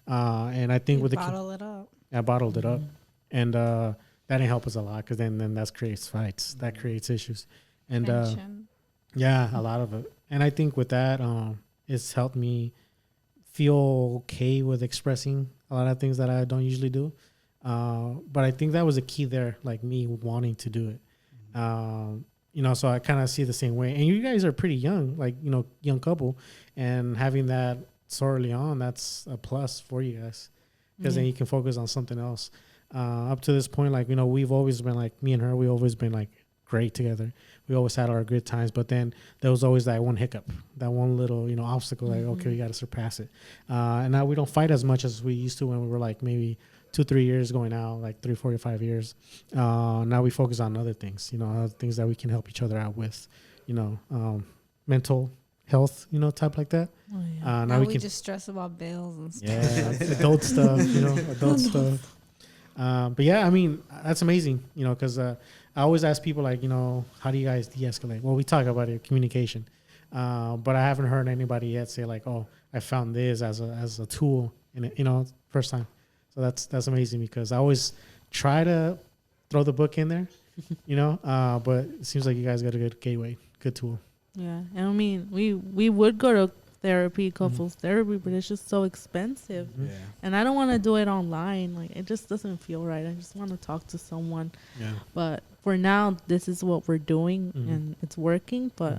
And I think bottle it up. I bottled it up, and that didn't help us a lot, because then that creates fights, that creates issues, and yeah, a lot of it. And I think with that, it's helped me feel okay with expressing a lot of things that I don't usually do. But I think that was a key there, like me wanting to do it. So I kind of see it the same way. And you guys are pretty young, like, young couple, and having that so early on, that's a plus for you guys, because then you can focus on something else. Up to this point, like, we've always been like, me and her, we've always been like great together. We always had our good times, but then there was always that one hiccup, that one little, obstacle, like, okay, we got to surpass it. And now we don't fight as much as we used to when we were like maybe 2-3 years going out, like 3, 4, 5 years. Now we focus on other things, other things that we can help each other out with, mental health, type like that. Oh, yeah. Now we can just stress about bills and stuff. Yeah, adult stuff, adult stuff. But yeah, I mean, that's amazing, because I always ask people like, how do you guys de-escalate? Well, we talk about it, communication. But I haven't heard anybody yet say like, oh, I found this as a tool in it, first time. So that's amazing, because I always try to throw the book in there, but it seems like you guys got a good gateway, good tool. Yeah. And I mean, we would go to therapy, couples therapy, but it's just so expensive. Yeah. And I don't want to do it online. Like, it just doesn't feel right. I just want to talk to someone. Yeah. But for now, this is what we're doing, and it's working. But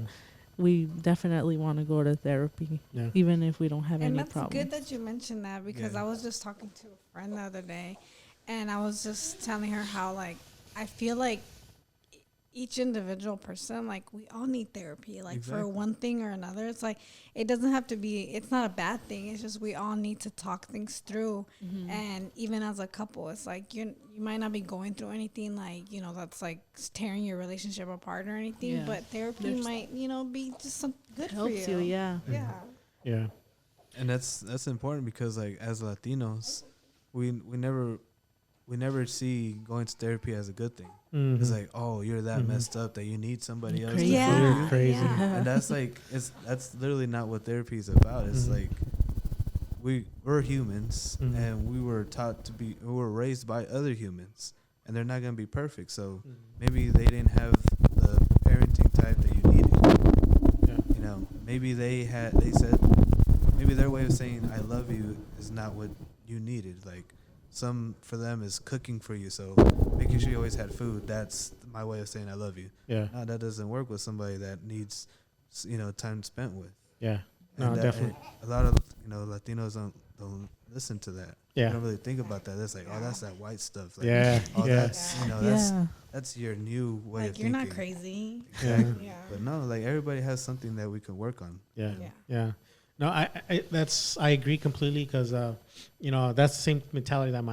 we definitely want to go to therapy, even if we don't have any problems. And that's good that you mentioned that, because I was just talking to a friend the other day, and I was just telling her how, like, I feel like each individual person, like, we all need therapy, like, for one thing or another. It's like, it doesn't have to be, it's not a bad thing. It's just we all need to talk things through. And even as a couple, it's like you might not be going through anything like, that's like tearing your relationship apart or anything, but therapy might, be just some good for you. Helps you, yeah. Yeah. And that's important, because like as Latinos, we never see going to therapy as a good thing. It's like, oh, you're that messed up that you need somebody else to help you. Crazy. And that's like, that's literally not what therapy is about. It's like, we're humans, and we were raised by other humans, and they're not gonna be perfect. So maybe they didn't have the parenting type that you needed. Maybe maybe their way of saying I love you is not what you needed. Like, some for them is cooking for you, so making sure you always had food. That's my way of saying I love you. Yeah. No, that doesn't work with somebody that needs, time spent with. Yeah. No, definitely. A lot of Latinos don't listen to that. Yeah. They don't really think about that. It's like, oh, that's that white stuff. Like, that's your new way of thinking. You're not crazy. Exactly. Yeah. But no, like, everybody has something that we can work on. Yeah. Yeah. No, I agree completely because that's the same mentality that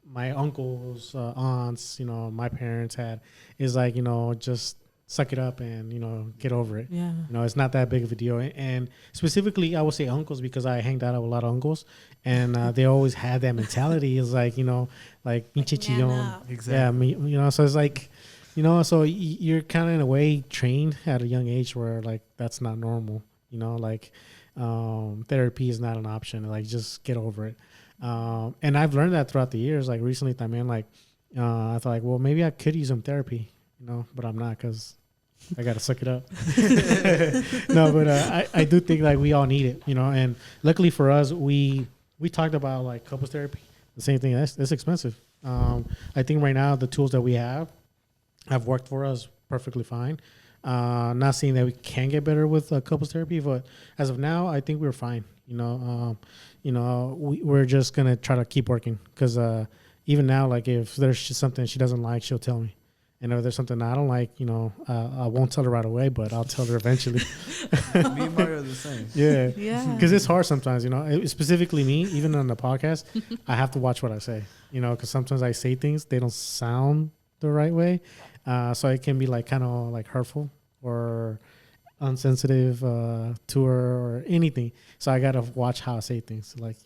my uncles, aunts, my parents had, is like, just suck it up and, get over it. Yeah. It's not that big of a deal. And specifically, I would say uncles because I hanged out with a lot of uncles and they always had that mentality. It's like, like, pinche chillón. Exactly. Yeah, so it's like, so you're kind of in a way trained at a young age where like that's not normal, like therapy is not an option. Like, just get over it. And I've learned that throughout the years. Like recently, I mean, like I thought, like, well, maybe I could use some therapy, but I'm not because I gotta suck it up. No, but I do think like we all need it, And luckily for us, we talked about like couples therapy. The same thing. That's expensive. I think right now the tools that we have worked for us perfectly fine. Not saying that we can get better with couples therapy, but as of now, I think we're fine. We're just gonna try to keep working because even now, like if there's just something she doesn't like, she'll tell me. And if there's something I don't like, I won't tell her right away, but I'll tell her eventually. Me and Mario are the same. Yeah. Yeah. Because it's hard sometimes, specifically me, even on the podcast, I have to watch what I say, because sometimes I say things, they don't sound the right way. So it can be like kind of like hurtful or unsensitive to her or anything. So I got to watch how I say things, like,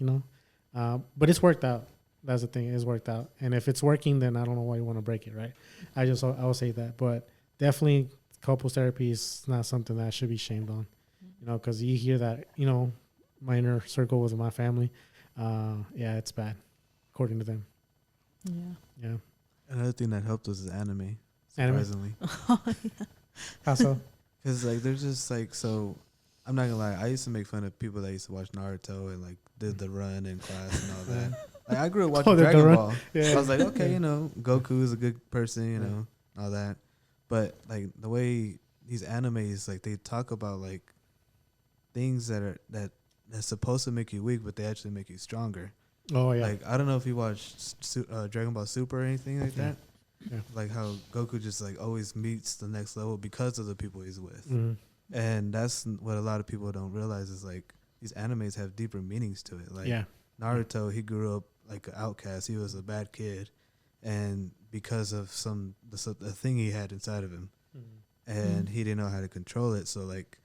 but it's worked out. That's the thing. It's worked out. And if it's working, then I don't know why you want to break it, right? I will say that. But definitely couples therapy is not something that should be shamed on, because you hear that, my inner circle with my family. Yeah, it's bad, according to them. Yeah. Yeah. Another thing that helped us is anime, surprisingly. How so? Because, like, they're just, like, so, I'm not going to lie. I used to make fun of people that used to watch Naruto and, like, did the run in class and all that. Like, I grew up watching Dragon Ball. Yeah. I was like, okay, Goku is a good person, all that. But, like, the way these animes, like, they talk about, like, things that's supposed to make you weak, but they actually make you stronger. Oh, yeah. Like, I don't know if you watched Dragon Ball Super or anything like that. Yeah. Like how Goku just like always meets the next level because of the people he's with. Mm-hmm. And that's what a lot of people don't realize is like these animes have deeper meanings to it. Like Naruto, he grew up like an outcast. He was a bad kid. And because of the thing he had inside of him, and he didn't know how to control it. So like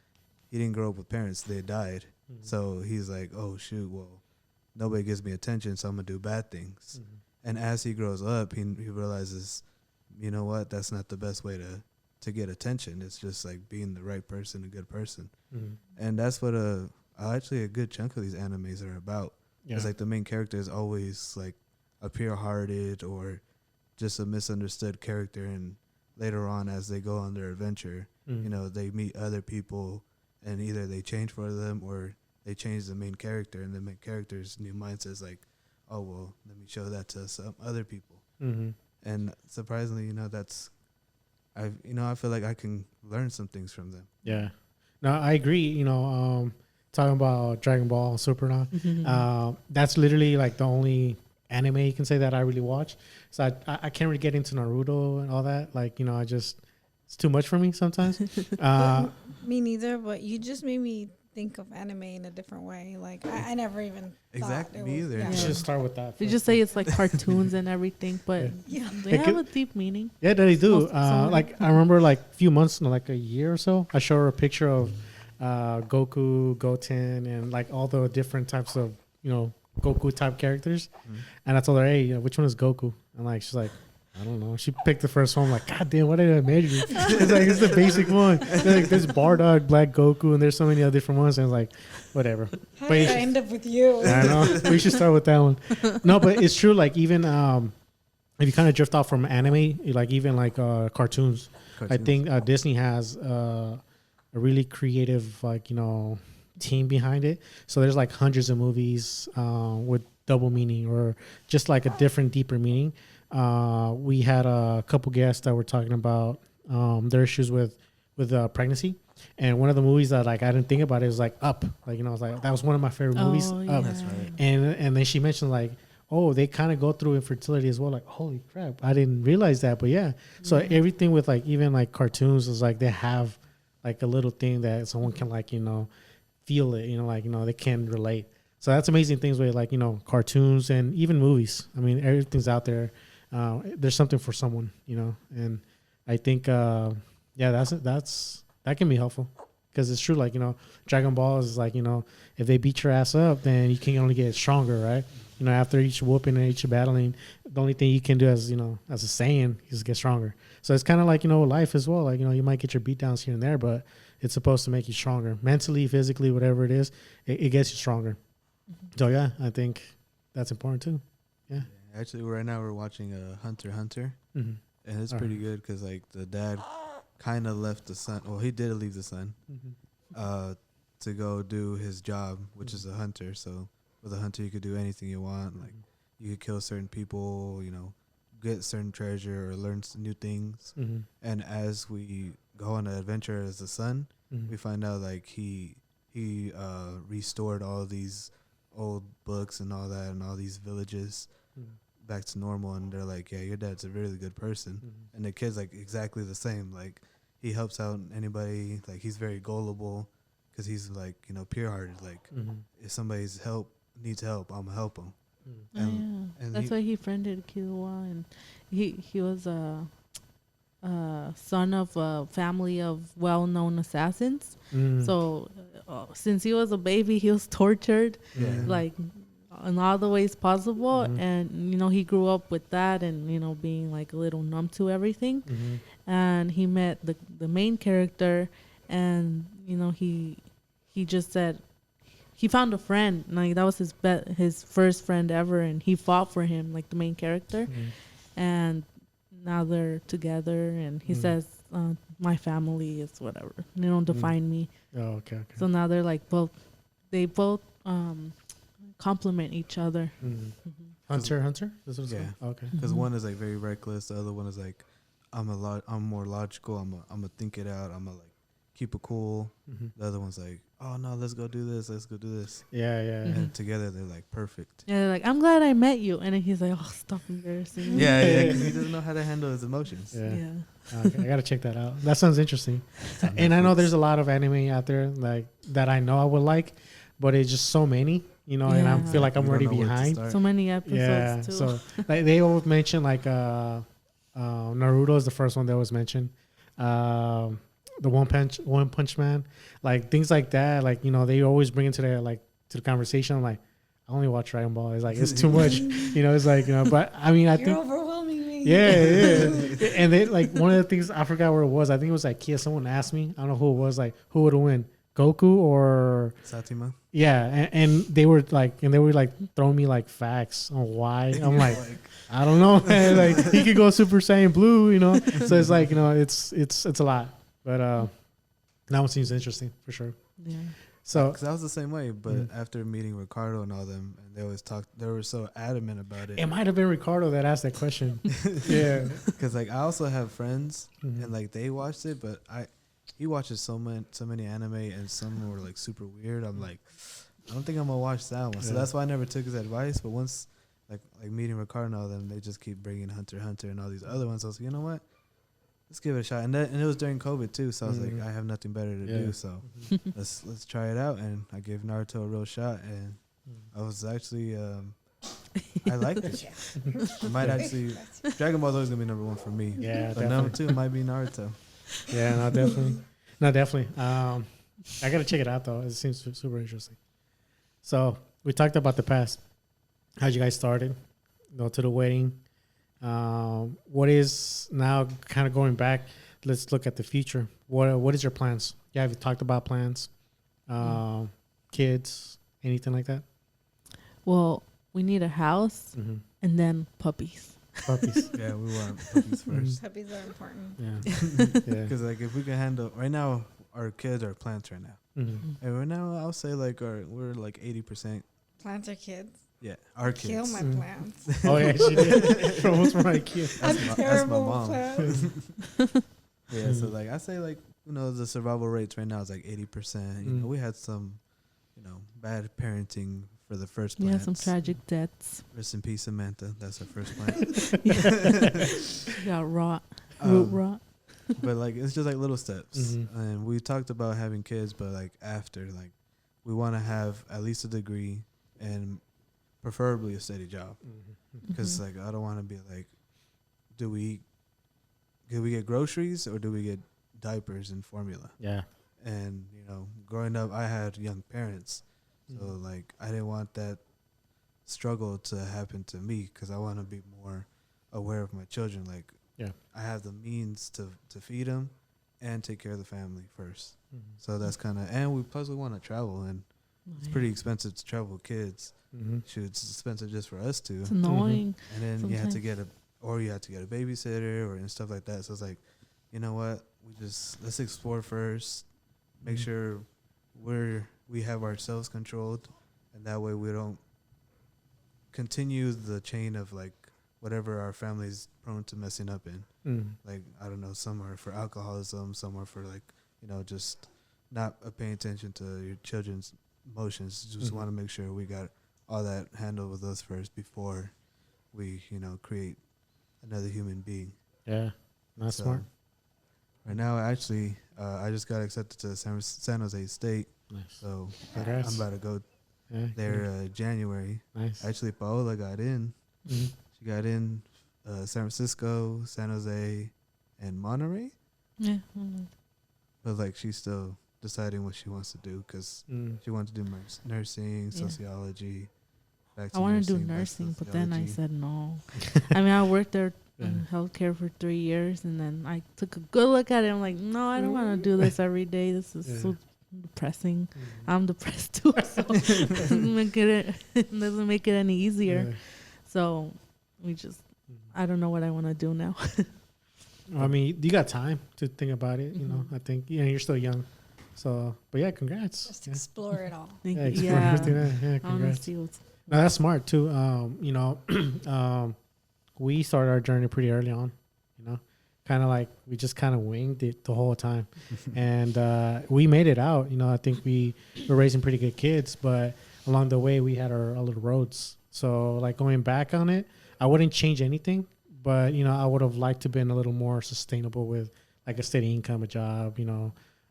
he didn't grow up with parents. They died. So he's like, oh shoot, well, nobody gives me attention, so I'm going to do bad things. And as he grows up, he realizes, you know what, that's not the best way to get attention. It's just like being the right person, a good person. And that's what actually a good chunk of these animes are about. It's like the main character is always like a pure-hearted or just a misunderstood character. And later on, as they go on their adventure, they meet other people and either they change for them or they change the main character. And the main character's new mindset is like, oh, well, let me show that to some other people. And surprisingly, I feel like I can learn some things from them. Yeah. No, I agree. Talking about Dragon Ball Super now, that's literally like the only anime you can say that I really watch. So I can't really get into Naruto and all that. Like, it's too much for me sometimes. Me neither, but you just made me think of anime in a different way. Like I never even exactly me either. You should start with that. You just say it's like cartoons and everything, but they have a deep meaning. Yeah, they do. Like I remember, like a few months, like a year or so, I showed her a picture of Goku, Goten, and like all the different types of Goku type characters. And I told her, hey, which one is Goku? And like she's like, I don't know. She picked the first one. I'm like, God damn, what did I imagine? It's the basic one. Like, there's Bardock, Black Goku, and there's so many other different ones. And it's like, whatever. How did I end up with you? I know. We should start with that one. No, but it's true. Like, even if you kind of drift off from anime, like even like cartoons, I think Disney has a really creative, like, team behind it. So there's like hundreds of movies with double meaning or just like a different, deeper meaning. We had a couple guests that were talking about their issues with pregnancy, and one of the movies that like I didn't think about it was like Up. Like I was like, that was one of my favorite movies. Up. That's right. And then she mentioned like, oh, they kind of go through infertility as well. Like, holy crap, I didn't realize that. But yeah, so everything with like even like cartoons is like they have like a little thing that someone can like, feel it, like, they can relate. So that's amazing things with like, cartoons and even movies. I mean, everything's out there. There's something for someone, and I think, that can be helpful. Because it's true, like, Dragon Ball is like, if they beat your ass up, then you can only get stronger, right? After each whooping and each battling, the only thing you can do as a Saiyan is get stronger. So it's kind of like, life as well. Like, you might get your beatdowns here and there, but it's supposed to make you stronger. Mentally, physically, whatever it is, it gets you stronger. Mm-hmm. So, yeah, I think that's important too. Yeah. Actually, right now we're watching Hunter x Hunter, and it's pretty good because, like, the dad kind of left the son. Well, he did leave the son to go do his job, which is a hunter. So with a hunter, you could do anything you want. Like you could kill certain people, get certain treasure or learn some new things. And as we go on an adventure as a son, we find out like he restored all these old books and all that and all these villages back to normal. And they're like, yeah, your dad's a really good person. And the kid's like exactly the same. Like, he helps out anybody. Like, he's very gullible because he's like, pure-hearted. Like, if somebody's needs help, I'm gonna help him. And that's why he friended Killua, and he was a son of a family of well-known assassins. So since he was a baby, he was tortured, like in all the ways possible, and he grew up with that, and being like a little numb to everything. And he met the main character, and he just said he found a friend, like that was his first friend ever, and he fought for him, like the main character. And now they're together, and he says my family is whatever, they don't define me. Okay. So now they're like they both complement each other. Hunter? Yeah. Okay. Because one is like very reckless, the other one is like I'm more logical. I'm gonna think it out. I'm gonna like keep it cool. The other one's like, oh no, let's go do this. Yeah. And together they're like perfect. Yeah, they're like, I'm glad I met you, and then he's like, oh, stop embarrassing me. Yeah, because he doesn't know how to handle his emotions. Yeah. Okay, I gotta check that out. That sounds interesting. And I know there's a lot of anime out there like that I know I would like, but it's just so many, and I feel like I'm already behind. So many episodes too. So like they always mention like Naruto is the first one they always mention. The One Punch Man, like things like that. Like they always bring into the conversation. I'm like, I only watch Dragon Ball. It's like it's too much. It's like But I mean, You're overwhelming me. Yeah. And they like one of the things I forgot where it was. I think it was like Kia. Someone asked me. I don't know who it was. Like who would win, Goku or Satima? Yeah, and they were like throwing me like facts on why. I'm like, I don't know, man. Like he could go Super Saiyan Blue, So it's like it's a lot, but that one seems interesting for sure. Yeah. So because I was the same way, but after meeting Ricardo and all them, and they always talked. They were so adamant about it. It might have been Ricardo that asked that question. Yeah, because like I also have friends, and like they watched it, but he watches so many anime, and some were like super weird. I'm like, I don't think I'm gonna watch that one. So that's why I never took his advice. But once like meeting Ricardo and all them, they just keep bringing Hunter x Hunter and all these other ones. I was like, you know what? Let's give it a shot. And it was during COVID too, so I was like, I have nothing better to do, so let's try it out. And I gave Naruto a real shot, and I was actually I liked it. It might actually Dragon Ball is always gonna be number one for me. Yeah, but number two might be Naruto. Yeah, no, definitely. I gotta check it out though. It seems super interesting. So we talked about the past. How'd you guys started? Go to the wedding. What is now kind of going back? Let's look at the future. What is your plans? Yeah, have you talked about plans? Kids, anything like that? Well, we need a house and then puppies. Yeah, we want puppies first. Puppies are important. Yeah. Because like if we can handle right now, our kids are plants right now. And right now, I'll say like we're like 80%. Plants are kids. Yeah, our kids. Kill my plants. Oh yeah, she did. Almost for my kid. That's terrible with plants. Yeah, so like I say like the survival rates right now is like 80%. We had some bad parenting for the first plants. Yeah, some tragic deaths. Rest in peace, Samantha. That's her first plant. Got rot. Root rot. But like it's just like little steps. And we talked about having kids, but like after, like we want to have at least a degree and preferably a steady job. Because like I don't want to be like, do we get groceries or do we get diapers and formula? Yeah. And growing up, I had young parents, so like I didn't want that struggle to happen to me because I want to be more aware of my children. Like, I have the means to feed them and take care of the family first. So that's kind of, and we want to travel, and it's pretty expensive to travel with kids. Shoot, it's expensive just for us too. It's annoying. And then you have to get a babysitter and stuff like that. So it's like, you know what? Let's explore first. Make sure we have ourselves controlled, and that way we don't continue the chain of like whatever our family's prone to messing up in. Like, I don't know, some are for alcoholism, some are for like, just not paying attention to your children's emotions. Just want to make sure we got all that handled with us first before we, create another human being. Yeah, that's smart. Right now, actually, I just got accepted to San Jose State. Nice. So Congrats. I'm about to go there January. Nice. Actually, Paola got in. She got in San Francisco, San Jose, and Monterey. Yeah. But like she's still deciding what she wants to do because she wants to do nursing, sociology. I want to do nursing, but then I said no. I mean, I worked there in healthcare for 3 years, and then I took a good look at it. I'm like, no, I don't want to do this every day. This is so depressing. I'm depressed too, so it doesn't make it any easier. So we just, I don't know what I want to do now. I mean, you got time to think about it. I think you're still young. So, but yeah, congrats. Just explore it all. Thank you. Explore everything. Yeah, congrats. No, that's smart too. We started our journey pretty early on, kind of like we just kind of winged it the whole time. And we made it out. I think we were raising pretty good kids, but along the way we had our little roads. So like going back on it, I wouldn't change anything, but I would have liked to been a little more sustainable with like a steady income, a job,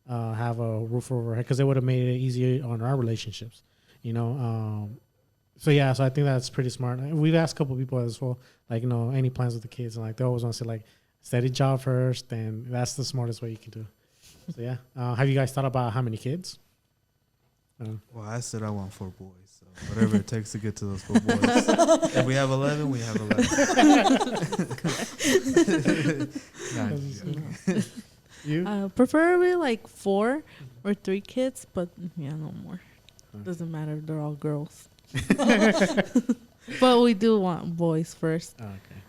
have a roof over our head, because it would have made it easier on our relationships, So I think that's pretty smart. We've asked a couple people as well, like, any plans with the kids, and like they always want to say like steady job first, and that's the smartest way you can do. So have you guys thought about how many kids? Well, I said I want 4 boys, so whatever it takes to get to those 4 boys. If we have 11, we have 11. You? Preferably like 4 or 3 kids, but no more. Doesn't matter. They're all girls. But we do want boys first. Oh, okay.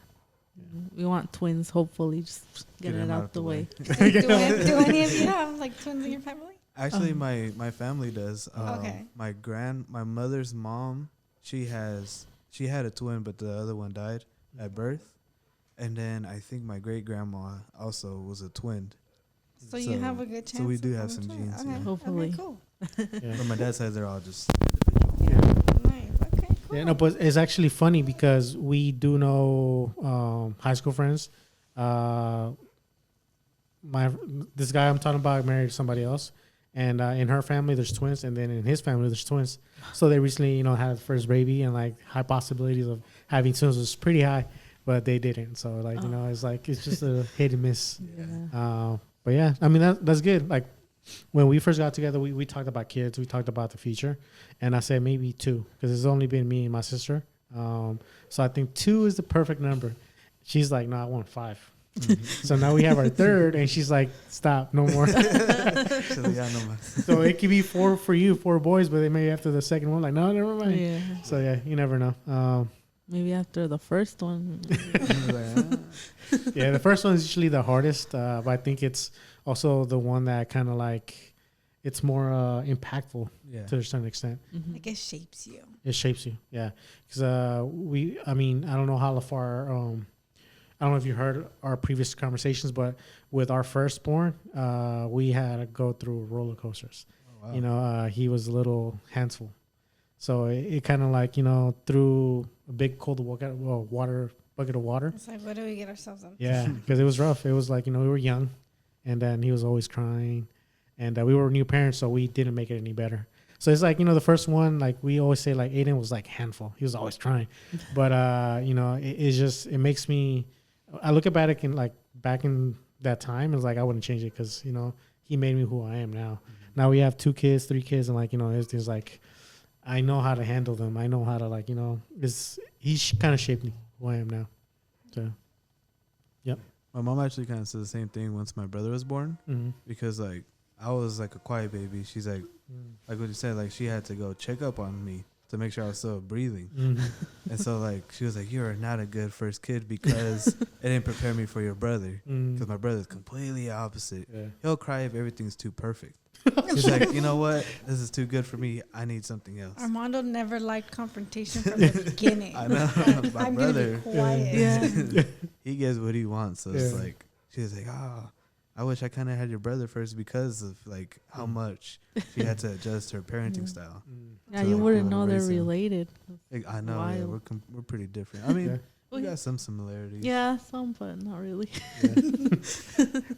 We want twins, hopefully. Just get it out the way. Do any of you have like twins in your family? Actually, my family does. Okay. My mother's mom, she had a twin, but the other one died at birth. And then I think my great grandma also was a twin. So you have a good chance. So we do have some genes. Okay. Yeah. Hopefully. Okay, cool. But my dad's side, they're all just Nice. Okay, cool. Yeah, no, but it's actually funny because we do know high school friends. This guy I'm talking about married somebody else, and in her family there's twins, and then in his family there's twins. So they recently, had the first baby, and like high possibilities of having twins was pretty high, but they didn't. So like it's just a hit and miss. Yeah. But yeah, I mean that's good. Like when we first got together, we talked about kids, we talked about the future, and I said maybe 2 because it's only been me and my sister. So I think 2 is the perfect number. She's like, no, I want 5. So now we have our 3rd, and she's like, stop, no more. So it could be 4 for you, 4 boys, but then maybe after the 2nd one, like, no, never mind. Yeah. So you never know. Maybe after the first one. Yeah, the first one is usually the hardest, but I think it's also the one that kind of like it's more impactful to a certain extent. I guess shapes you. It shapes you, yeah. Because I don't know how far. I don't know if you heard our previous conversations, but with our firstborn, we had to go through roller coasters. Oh, wow. He was a little handsful. So it kind of like, through a big cold bucket of water. It's like, what do we get ourselves into? Yeah, because it was rough. It was like, we were young. and then he was always crying, and we were new parents, so we didn't make it any better. So it's like, the first one, like we always say, like Aiden was like handful. He was always crying, but it makes me. I look at it like back in that time, it's like I wouldn't change it because he made me who I am now. Now we have 2 kids, 3 kids, and like it's like I know how to handle them. I know how to like he's kind of shaped me who I am now. So, yep. My mom actually kind of said the same thing once my brother was born, because like I was like a quiet baby. She's like what you said, like she had to go check up on me to make sure I was still breathing. And so like she was like, "You're not a good first kid because it didn't prepare me for your brother." Because my brother's completely opposite. Yeah. He'll cry if everything's too perfect. He's like, "You know what? This is too good for me. I need something else." Armando never liked confrontation from the beginning. I know. My I'm brother, gonna be quiet. Yeah. he gets what he wants. So it's like she was like, I wish I kind of had your brother first because of like how much she had to adjust her parenting style. Yeah, you wouldn't know they're related. Like, I know, yeah, we're pretty different. I mean, we got some similarities. Yeah, some, but not really.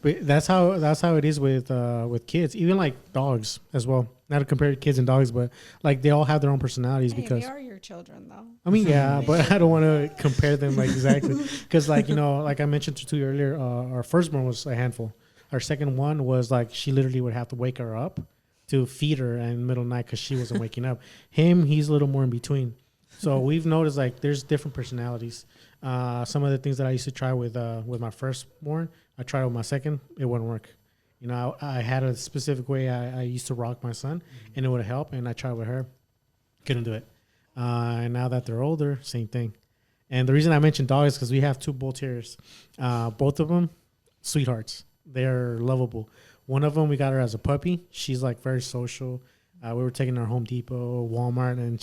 But that's how it is with kids, even like dogs as well. Not to compare kids and dogs, but like they all have their own personalities because they are your children, though. I mean, yeah, but I don't want to compare them like exactly because like like I mentioned to you earlier, our firstborn was a handful. Our second one was like she literally would have to wake her up to feed her in the middle of the night because she wasn't waking up. He's a little more in between. So we've noticed like there's different personalities. Some of the things that I used to try with my firstborn, I tried with my second. It wouldn't work. I had a specific way I used to rock my son, and it would help. And I tried with her, couldn't do it. And now that they're older, same thing. And the reason I mentioned dogs is because we have 2 bull terriers. Both of them, sweethearts. They're lovable. One of them, we got her as a puppy. She's like very social. We were taking her Home Depot, Walmart, and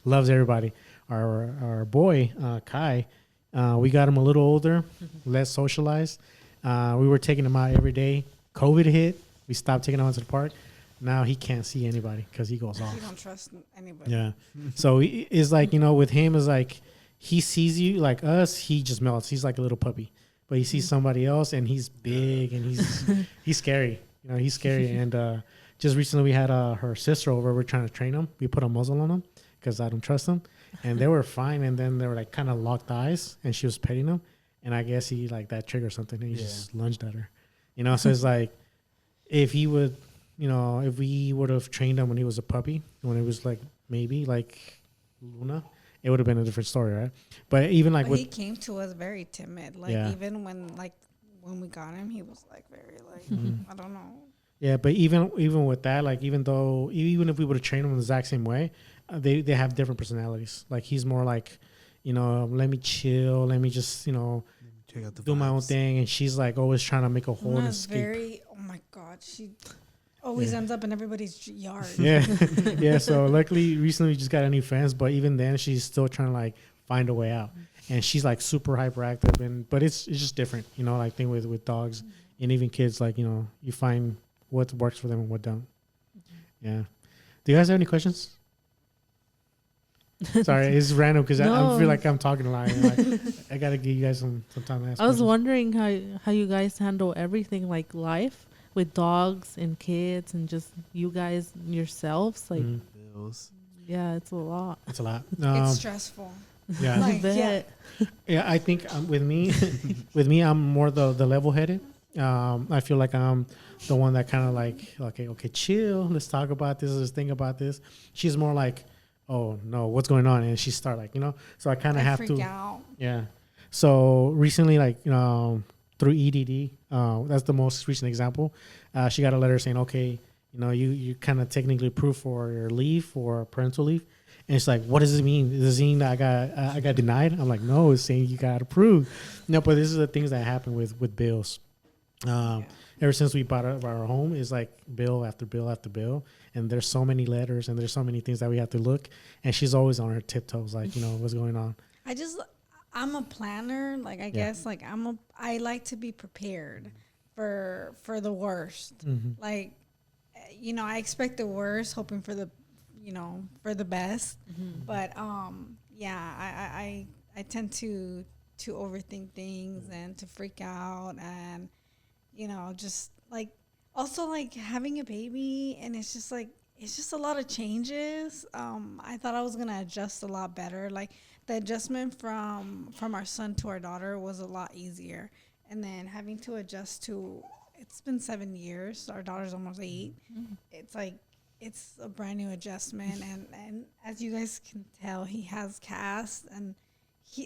loves everybody. Our boy, Kai, we got him a little older, less socialized. We were taking him out every day. COVID hit. We stopped taking him out to the park. Now he can't see anybody because he goes off. You don't trust anybody. Yeah. So it's like, with him, is like he sees you like us. He just melts. He's like a little puppy. But he sees somebody else, and he's big, and he's scary. He's scary. And just recently, we had her sister over. We're trying to train him. We put a muzzle on him because I don't trust him. And they were fine. And then they were like kind of locked eyes, and she was petting him. And I guess he like that triggered something, and he just lunged at her. So it's like if he would, if we would have trained him when he was a puppy, when it was like maybe like Luna, it would have been a different story, right? But even like he came to us very timid. Like even when we got him, he was like very like I don't know. Yeah, but even with that, like even if we would have trained him in the exact same way, they have different personalities. Like he's more like, let me chill, let me just check out the do vibes. My own thing, and she's like always trying to make a hole and escape. Very, oh my God, she always ends up in everybody's yard. Yeah. So luckily, recently we just got a new fence, but even then, she's still trying to like find a way out, and she's like super hyperactive. But it's just different, like thing with dogs and even kids. Like you find what works for them and what don't. Yeah. Do you guys have any questions? Sorry, it's random because I feel like I'm talking a lot. I gotta give you guys some time to ask. I was wondering how you guys handle everything like life with dogs and kids and just you guys yourselves. Like bills. Yeah, it's a lot. It's a lot. It's stressful. Yeah, yeah. I think with me, I'm more the level-headed. I feel like I'm the one that kind of like okay, chill. Let's talk about this. Let's think about this. She's more like, oh no, what's going on? And she start like, so I kind of have to. Out. Yeah. So recently, like, through EDD, that's the most recent example. She got a letter saying, okay, you kind of technically approved for your leave, for parental leave. And it's like, what does it mean? Does it mean that I got denied? I'm like, no, it's saying you got approved. No, but this is the things that happen with bills. Ever since we bought our home, is like bill after bill after bill, and there's so many letters and there's so many things that we have to look, and she's always on her tiptoes, like what's going on. I'm a planner, like I guess, like I like to be prepared for the worst. Mm-hmm. Like, I expect the worst, hoping for the for the best. Mm-hmm. But I tend to overthink things and to freak out, and just like also like having a baby, and it's just a lot of changes. I thought I was gonna adjust a lot better. Like the adjustment from our son to our daughter was a lot easier, and then having to adjust to, it's been 7 years. Our daughter's almost 8. It's like it's a brand new adjustment, and as you guys can tell, he has cast, and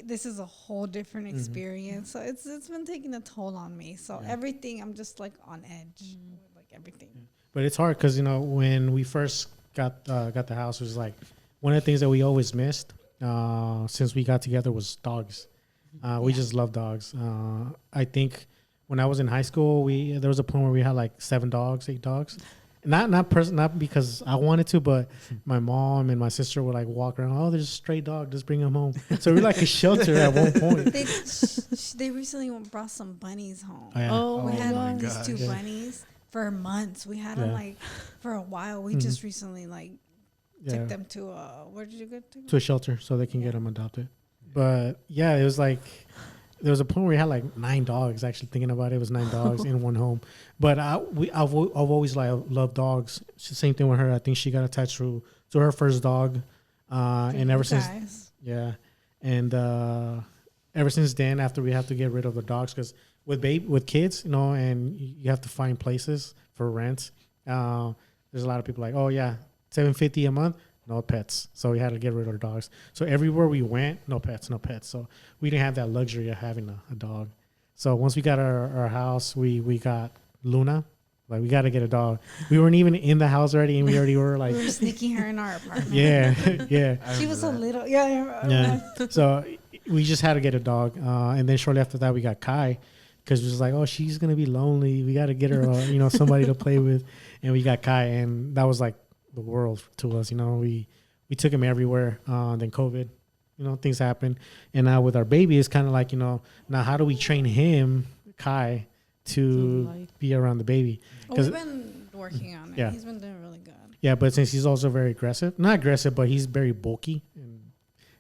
this is a whole different experience. So it's been taking a toll on me. So everything, I'm just like on edge with like everything. But it's hard because when we first got the house, it was like one of the things that we always missed since we got together was dogs. We just love dogs. I think when I was in high school, there was a point where we had like 7 dogs, 8 dogs. Not because I wanted to, but my mom and my sister would like walk around. Oh, there's a stray dog. Just bring him home. So we're like a shelter at one point. They recently brought some bunnies home. Oh, we had my these gosh. 2 bunnies for months. We had them like for a while. We just recently like took them to where did you go to? A shelter so they can get them adopted. But yeah, it was like there was a point where we had like 9 dogs. Actually, thinking about it, it was 9 dogs in one home. But I've always like loved dogs. It's the same thing with her. I think she got attached to her first dog, and ever since ever since then, after we have to get rid of the dogs because with kids, and you have to find places for rent. There's a lot of people like, oh yeah, $750 a month. No pets. So we had to get rid of our dogs. So everywhere we went, no pets. So we didn't have that luxury of having a dog. So once we got our house, we got Luna. Like, we got to get a dog. We weren't even in the house already, and we already were like... we were sneaking her in our apartment. Yeah. She was a little... Yeah. So we just had to get a dog. And then shortly after that, we got Kai. Because it was like, oh, she's going to be lonely. We got to get her, somebody to play with. And we got Kai. And that was like the world to us. We took him everywhere. Then COVID, things happen. And now with our baby, it's kind of like, now how do we train him, Kai, to be around the baby? We've been working on it. Yeah. He's been doing really good. Yeah, but since he's also very aggressive, not aggressive, but he's very bulky and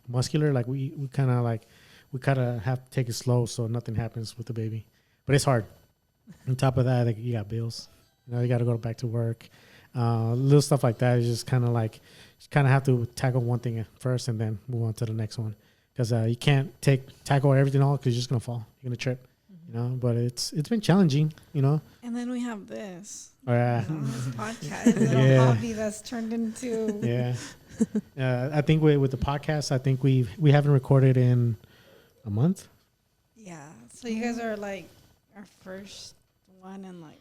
muscular. Like we kind of have to take it slow so nothing happens with the baby. But it's hard. On top of that, like, you got bills. You got to go back to work. Little stuff like that is just kind of like, have to tackle one thing first and then move on to the next one. Because you can't tackle everything all because you're just gonna fall. You're gonna trip. But it's been challenging. And then we have this. Oh, yeah. This podcast, little hobby that's turned into. Yeah. I think with the podcast, I think we haven't recorded in a month. Yeah. So you guys are like our first one in like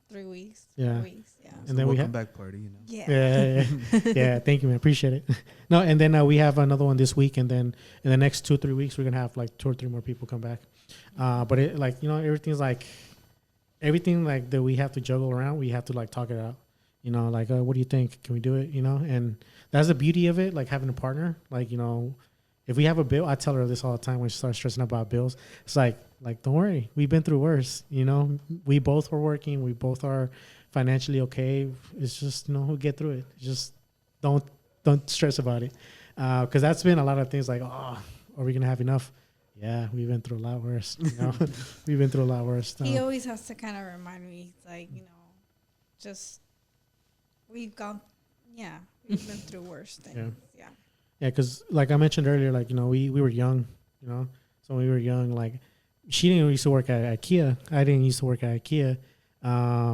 3 weeks. Yeah. 4 weeks. Yeah. And then we welcome back party, Yeah. Yeah. Thank you, man. Appreciate it. No, and then we have another one this week, and then in the next 2 or 3 weeks, we're gonna have like 2 or 3 more people come back. But it everything like that we have to juggle around. We have to like talk it out. What do you think? Can we do it? And that's the beauty of it. Like having a partner. Like if we have a bill, I tell her this all the time when she starts stressing about bills. It's like don't worry, we've been through worse. We both are working. We both are financially okay. It's just we'll get through it. Just don't stress about it, because that's been a lot of things. Like, oh, are we gonna have enough? Yeah, we've been through a lot worse. We've been through a lot worse. He always has to kind of remind me, like, just we've been through worse things. Yeah. Yeah, because like I mentioned earlier, like we were young, so when we were young, like she didn't used to work at IKEA. I didn't used to work at IKEA.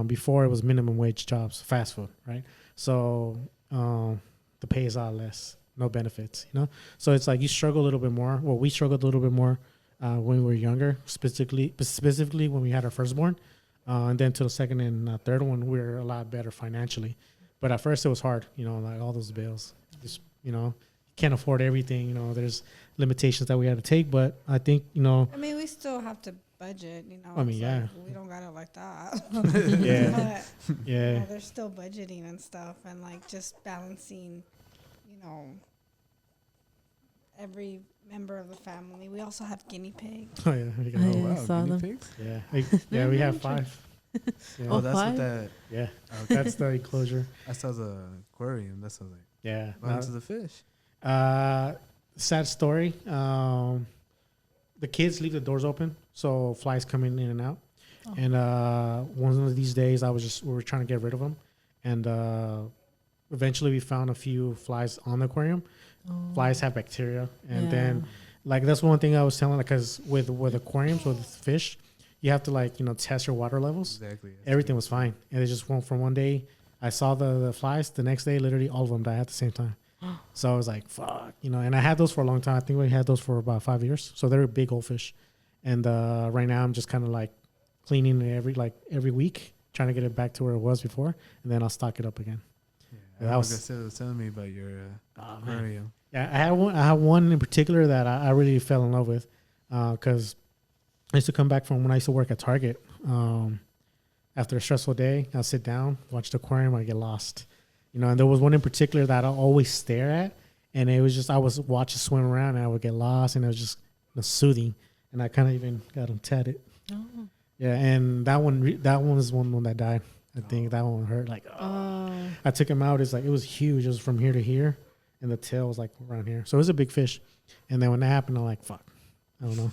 Before it was minimum wage jobs, fast food, right? So the pay is a lot less. No benefits, So it's like you struggle a little bit more. Well, we struggled a little bit more when we were younger, specifically when we had our firstborn. And then to the second and third one, we were a lot better financially. But at first it was hard, like all those bills. Just, can't afford everything. There's limitations that we had to take. But I think, I mean, we still have to budget, I mean, yeah. Like, we don't got it like that. Yeah. But, yeah. There's still budgeting and stuff and like just balancing, every member of the family. We also have guinea pigs. Oh, yeah. Oh, wow. saw Guinea them. pigs? Yeah. We have 5. Yeah. Oh, that's 5? what that... Yeah. Okay. That's the enclosure. I saw the aquarium. That sounds like... Yeah. What happened to the fish? Sad story. The kids leave the doors open, so flies coming in and out. And one of these days, we were trying to get rid of them, and eventually we found a few flies on the aquarium. Flies have bacteria, and then like that's one thing I was telling, because with aquariums with fish, you have to like test your water levels. Exactly. Everything was fine, and it just went from one day. I saw the flies. The next day, literally all of them died at the same time. So I was like, fuck, and I had those for a long time. I think we had those for about 5 years. So they're big old fish. And right now I'm just kind of like cleaning it every week, trying to get it back to where it was before. And then I'll stock it up again. Yeah, that was telling me about your aquarium. Yeah, I had one in particular that I really fell in love with, because I used to come back from when I used to work at Target. After a stressful day, I'll sit down, watch the aquarium, I get lost. And there was one in particular that I always stare at, and it was just I was watching swim around, and I would get lost, and it was just soothing, and I kind of even got him tatted. Oh. Yeah, and that one was one that died. I think that one hurt. Like, I took him out. It's like it was huge. It was from here to here, and the tail was like around here. So it was a big fish. And then when that happened, I'm like, fuck, I don't know.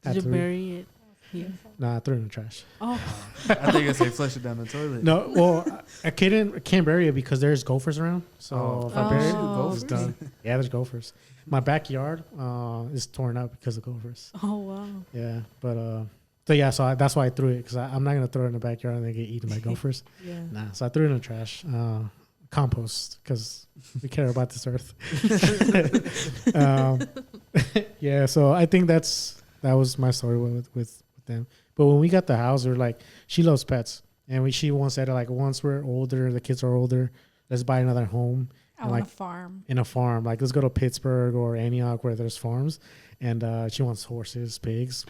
Did you bury it? Yeah. Nah, I threw it in the trash. Oh, I think I say flush it down the toilet. No, well, I can't bury it because there's gophers around. So if I bury it, it's done. Yeah, there's gophers. My backyard is torn up because of gophers. Oh wow. Yeah, but so that's why I threw it, because I'm not gonna throw it in the backyard and then get eaten by gophers. Yeah. Nah, so I threw it in the trash. Compost, because we care about this earth. Yeah, so I think that was my story with them. But when we got the house, we're like, she loves pets, and she once said, like, once we're older, the kids are older, let's buy another home. I want a farm. In a farm, like let's go to Pittsburgh or Antioch where there's farms, and she wants horses, pigs,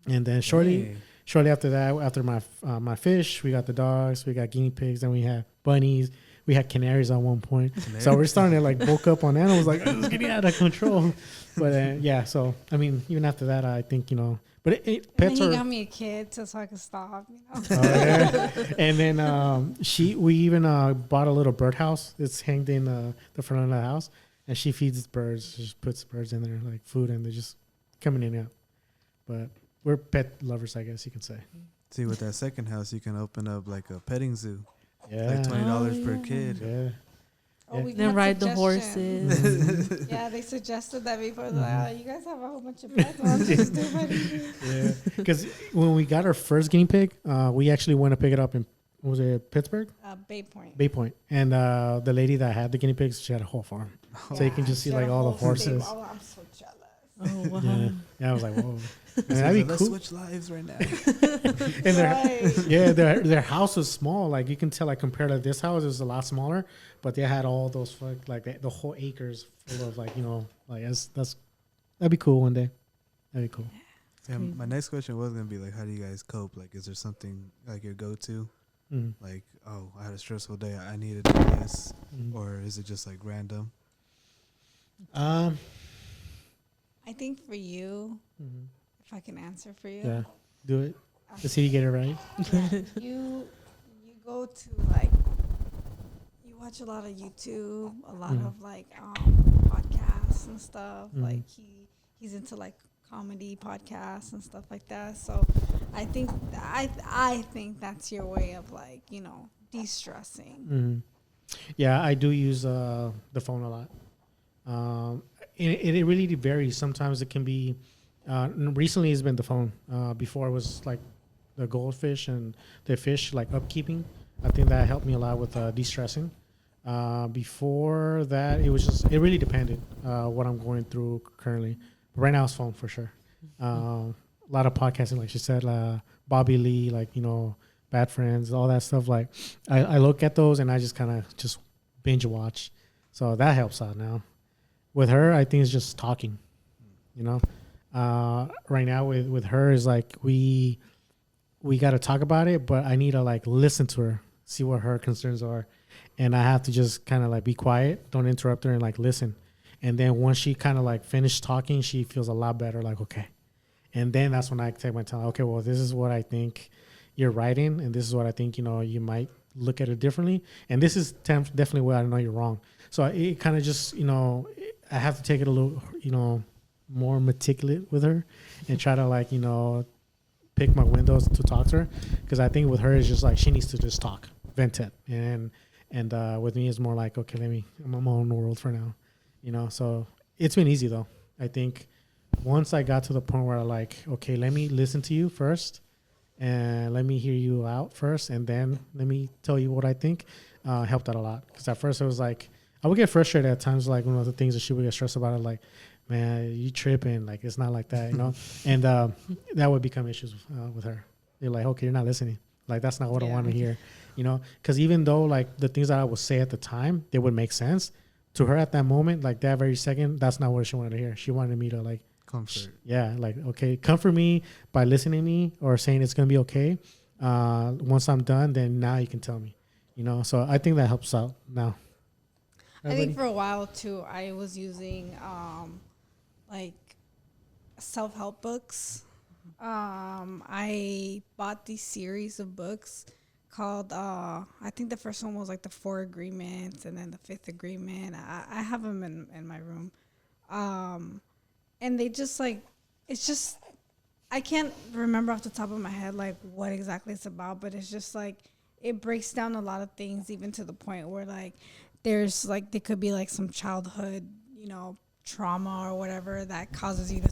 and then shortly after that, after my fish, we got the dogs, we got guinea pigs, and we had bunnies. We had canaries at one point. So we're starting to like bulk up on animals, like it's getting out of control. But so I mean, even after that, I think but pets are. He got me a kid so I could stop. And then we even bought a little birdhouse. It's hanged in the front of the house, and she feeds birds. She just puts birds in there like food, and they're just coming in and out. But we're pet lovers, I guess you can say. See, with that second house, you can open up like a petting zoo. Yeah, like $20 per kid. Yeah. Oh, we then ride the horses. Yeah, they suggested that before. Like, you guys have a whole bunch of pets. Why don't you just do it? Yeah, because when we got our first guinea pig, we actually went to pick it up in, was it Pittsburgh? Bay Point. Bay Point. And the lady that had the guinea pigs, she had a whole farm. So you can just see like all the horses. Oh, I'm so jealous. Oh, wow. Yeah, I was like, whoa. That'd be let's cool. Switch lives right now. And their house was small. Like you can tell, like compared to this house, it was a lot smaller. But they had all those like the whole acres full of like that'd be cool one day. That'd be cool. Yeah, my next question was gonna be like, how do you guys cope? Like, is there something like your go-to? Like, oh, I had a stressful day, I needed to do this, or is it just like random? I think for you, if I can answer for you. Yeah, do it. Let's see you get it right. Yeah, you go to like, you watch a lot of YouTube, a lot of like podcasts and stuff. Like he's into like comedy podcasts and stuff like that. So I think that's your way of like, de-stressing. Yeah, I do use the phone a lot. It really varies. Sometimes it can be. Recently, it's been the phone. Before it was like the goldfish and the fish, like upkeeping. I think that helped me a lot with de-stressing. Before that, it really depended what I'm going through currently. But right now, it's phone for sure. A lot of podcasting, like she said, Bobby Lee, like Bad Friends, all that stuff. Like I look at those and I just kind of just binge watch. So that helps out now. With her, I think it's just talking. Right now with her is like we got to talk about it, but I need to like listen to her, see what her concerns are, and I have to just kind of like be quiet, don't interrupt her, and like listen. And then once she kind of like finished talking, she feels a lot better. Like okay, and then that's when I take my time. Okay, well this is what I think you're writing, and this is what I think you might look at it differently, and this is definitely where I know you're wrong. So it kind of just I have to take it a little more meticulous with her and try to like pick my windows to talk to her, because I think with her it's just like she needs to just talk, vent it, and with me it's more like, okay, I'm in my own world for now, So it's been easy though. I think once I got to the point where I like, okay, let me listen to you first, and let me hear you out first, and then let me tell you what I think, helped out a lot. Because at first it was like, I would get frustrated at times, like one of the things that she would get stressed about it, like, man, you tripping, like it's not like that, and that would become issues with her. You're like, okay, you're not listening, like that's not what I want to hear, because even though like the things that I would say at the time, they would make sense to her at that moment, like that very second, that's not what she wanted to hear. She wanted me to like comfort. Like, okay, comfort me by listening to me or saying it's gonna be okay. Once I'm done, then now you can tell me, so I think that helps out now. I think for a while too, I was using like self-help books. I bought these series of books called I think the first one was like the 4 Agreements, and then the 5th Agreement. I have them in my room, and they just like, it's just, I can't remember off the top of my head like what exactly it's about, but it's just like it breaks down a lot of things, even to the point where like there's like there could be like some childhood trauma or whatever that causes you to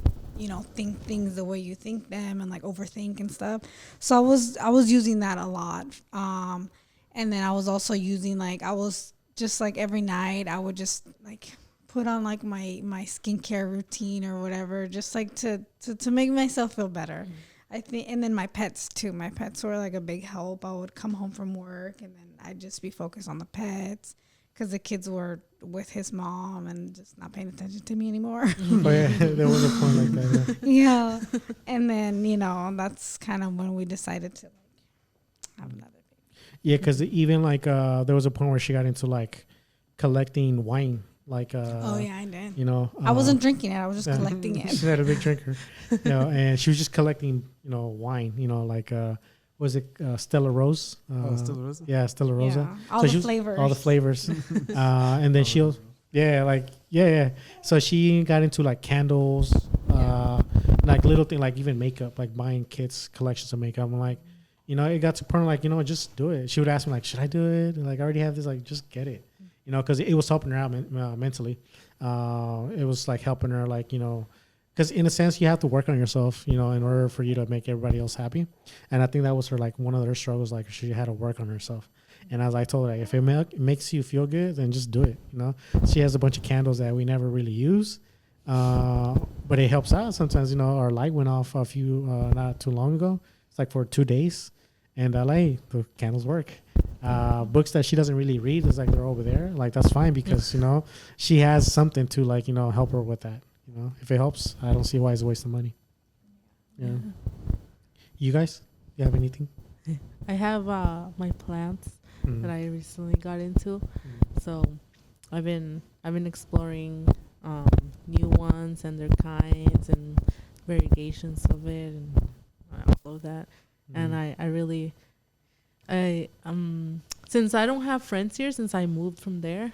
think things the way you think them, and like overthink and stuff. So I was using that a lot, and then I was also using like, I was just like every night I would just like put on like my skincare routine or whatever, just like to make myself feel better. I think, and then my pets too. My pets were like a big help. I would come home from work and then I'd just be focused on the pets, because the kids were with his mom and just not paying attention to me anymore. Oh, yeah, there was a point like that. Yeah. And then, that's kind of when we decided to like have another baby. Yeah, because even like there was a point where she got into like collecting wine. Like oh yeah, I did. I wasn't drinking it. I was just collecting it. She's not a big drinker. And she was just collecting, wine, like was it Stella Rose? Stella Rosa? Yeah, Stella Rosa. Yeah, all the flavors. All the flavors. And then she'll, yeah. So she got into like candles, like little thing, like even makeup, like buying kids collections of makeup. I'm like, it got to the point like, just do it. She would ask me like, should I do it? Like, I already have this, like, just get it. Because it was helping her out mentally. It was like helping her, like, because in a sense you have to work on yourself, in order for you to make everybody else happy. And I think that was her, like, one of her struggles, like she had to work on herself. And as I told her, like, if it makes you feel good, then just do it. She has a bunch of candles that we never really use, but it helps out sometimes. Our light went off a few not too long ago. It's like for 2 days, and the candles work. Books that she doesn't really read is like they're over there. Like that's fine, because she has something to like help her with that. If it helps, I don't see why it's a waste of money. Yeah. You guys, you have anything? I have my plants that I recently got into. So I've been exploring new ones and their kinds and variegations of it and all of that. And I really since I don't have friends here, since I moved from there,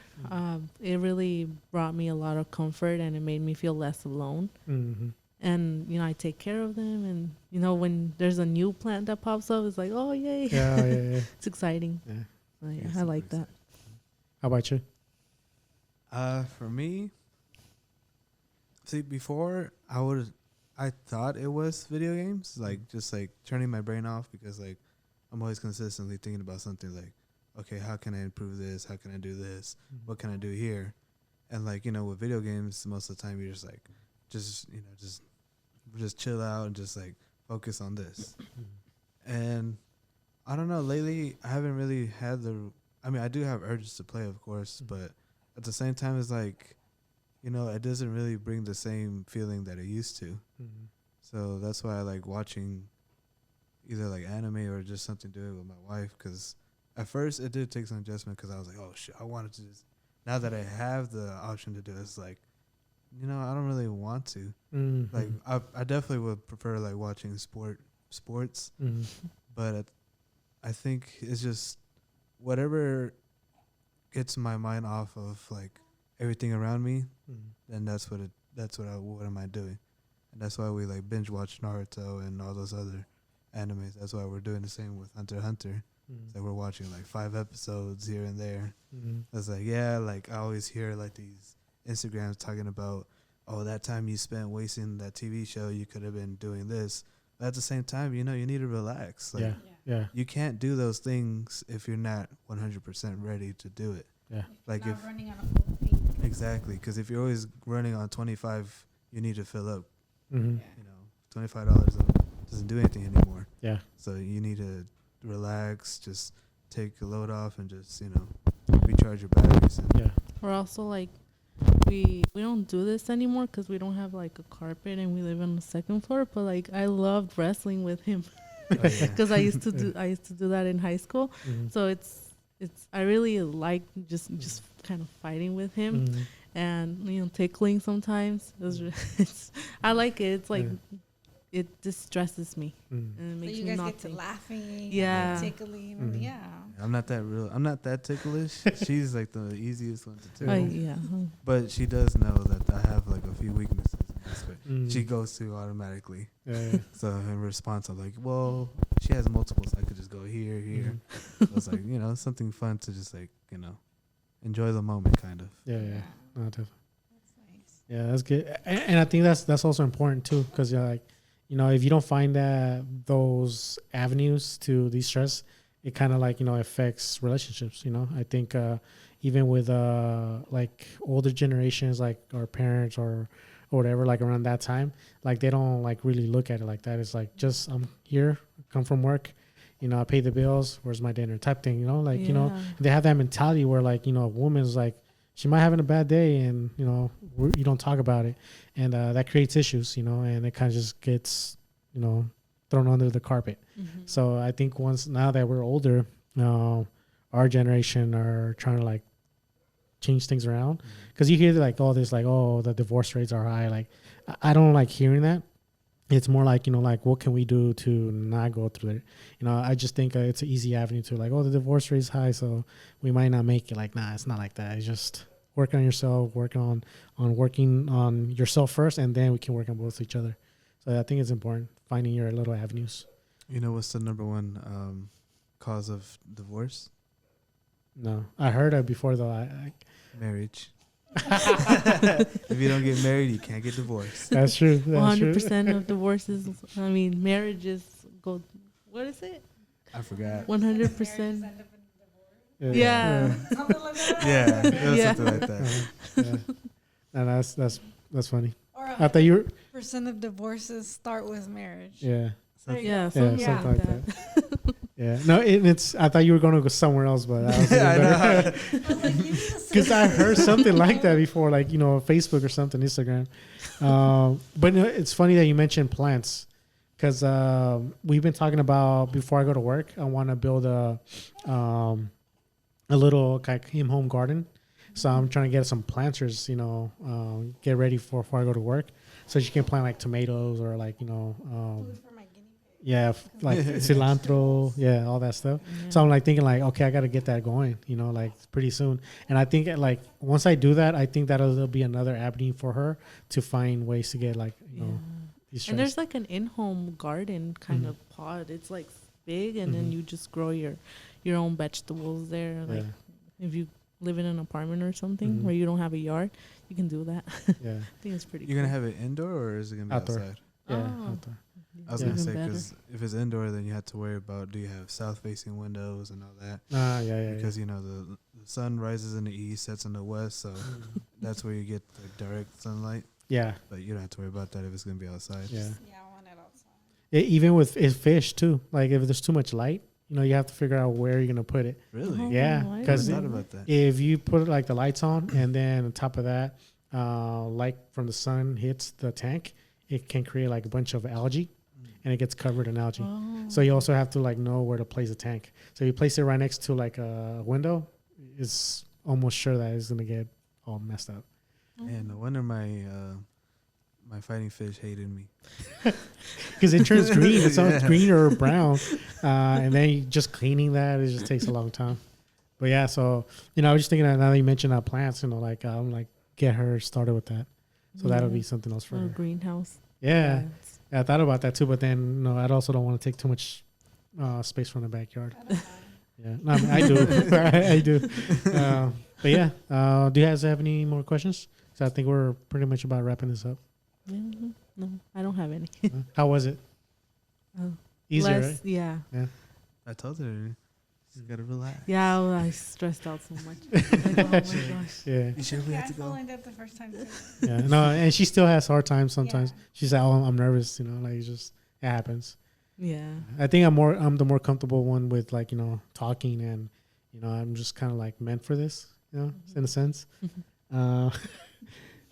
it really brought me a lot of comfort, and it made me feel less alone. And I take care of them, and when there's a new plant that pops up, it's like, oh yay. Yeah. It's exciting. I like that. How about you? For me, see, before I thought it was video games, like just like turning my brain off, because like I'm always consistently thinking about something like, okay, how can I improve this? How can I do this? What can I do here? And like, with video games, most of the time you're just like, just chill out and just like focus on this. And I don't know, lately I haven't really had I do have urges to play, of course, but at the same time it's like, it doesn't really bring the same feeling that it used to. So that's why I like watching either like anime or just something to do it with my wife, because at first it did take some adjustment, because I was like, oh shit, I wanted to just, now that I have the option to do it, it's like, I don't really want to. Like I definitely would prefer like watching sports, but I think it's just whatever gets my mind off of like everything around me, then what am I doing? And that's why we like binge watch Naruto and all those other animes. That's why we're doing the same with Hunter x Hunter. So we're watching like 5 episodes here and there. It's like, yeah, like I always hear like these Instagrams talking about, oh, that time you spent wasting that TV show, you could have been doing this. But at the same time, you know, you need to relax. Like, you can't do those things if you're not 100% ready to do it. Yeah. Like if running on a full tank. Exactly, because if you're always running on 25, you need to fill up. Mm-hmm. You know, $25 doesn't do anything anymore. Yeah. So you need to relax, just take a load off, and just, you know, recharge your batteries. And We're also like, we don't do this anymore because we don't have like a carpet and we live on the second floor. But like, I loved wrestling with him because I used to do that in high school. So it's I really like just kind of fighting with him and, you know, tickling sometimes. I like it. It's like it distresses me and it makes so you me guys not get to think. laughing, tickling, I'm not that ticklish. She's like the easiest one to tickle. But she does know that I have like a few weaknesses in this way. She goes to automatically. So in response, I'm like, well, she has multiples. I could just go here. So it's like, you know, something fun to just like, you know, enjoy the moment, kind of. No, definitely. That's nice. Yeah, that's good. And I think that's also important too, because you're like, you know, if you don't find those avenues to de-stress, it kind of like, you know, affects relationships. You know, I think even with like older generations, like our parents or whatever, like around that time, like they don't like really look at it like that. It's like, just I'm here, come from work, you know, I pay the bills, where's my dinner type thing, you know, like, you know, they have that mentality where like, you know, a woman's like, she might having a bad day and, you know, you don't talk about it. And that creates issues, you know, and it kind of just gets, you know, thrown under the carpet. So I think now that we're older, our generation are trying to like change things around. Because you hear like all this, like, oh, the divorce rates are high. Like, I don't like hearing that. It's more like, you know, like, what can we do to not go through it? You know, I just think it's an easy avenue to like, oh, the divorce rate is high, so we might not make it. Like, nah, it's not like that. It's just work on yourself, working on yourself first, and then we can work on both each other. So I think it's important, finding your little avenues. You know what's the number one cause of divorce? No. I heard it before, though. Marriage. If you don't get married, you can't get divorced. That's true. 100% of divorces, I mean, marriages go, what is it? I forgot. 100%. Yeah. Something like that. Yeah, something like that. And that's funny. Or I thought you were percent of divorces start with marriage. Yeah. Something like that. Yeah. No, it's. I thought you were going to go somewhere else, but that was better. Because I heard something like that before, like, you know, Facebook or something, Instagram. But it's funny that you mentioned plants, because we've been talking about, before I go to work, I want to build a little like home garden. So I'm trying to get some planters, you know, get ready before I go to work, so she can plant like tomatoes or like, you know, Food for my guinea pigs. like cilantro, all that stuff. So I'm like thinking like, okay, I got to get that going, you know, like pretty soon. And I think like once I do that, I think that'll be another avenue for her to find ways to get like, you know, and there's like an in-home garden kind of pod. It's like big, and then you just grow your own vegetables there. Like if you live in an apartment or something where you don't have a yard, you can do that. I think it's pretty. You're gonna have it indoor, or is it gonna be outdoor? Outside? Outdoor. I was gonna say, because if it's indoor, then you have to worry about, do you have south-facing windows and all that? Because you know the sun rises in the east, sets in the west, so that's where you get the direct sunlight. Yeah, but you don't have to worry about that if it's gonna be outside. I want it outside. Even with fish too, like if there's too much light, you know, you have to figure out where you're gonna put it. Really? Yeah, because if you put like the lights on, and then on top of that, light from the sun hits the tank, it can create like a bunch of algae, and it gets covered in algae. So you also have to like know where to place the tank. So you place it right next to like a window, it's almost sure that it's gonna get all messed up. And no wonder my fighting fish hated me. Because it turns green. It's all green or brown. And then you just cleaning that, it just takes a long time. But yeah, so, you know, I was just thinking that now that you mentioned plants, you know, like, I'm like, get her started with that. So that'll be something else for her. Greenhouse. Yeah. I thought about that too, but then no, I also don't want to take too much space from the backyard. Yeah, no, I mean, I do. I do. But yeah, do you guys have any more questions? So I think we're pretty much about wrapping this up. Mm-hmm. No, I don't have any. How was it? Easier, right? Yeah. I told her. She's got to relax. Yeah, I stressed out so much. Like, oh my gosh. Yeah. You sure we have I to go? felt like that the first time too. Yeah. No, and she still has hard times sometimes. Yeah. She's like, "Oh, I'm nervous," like it's just it happens. Yeah. I think I'm the more comfortable one with like talking, and I'm just kind of like meant for this, in a sense. But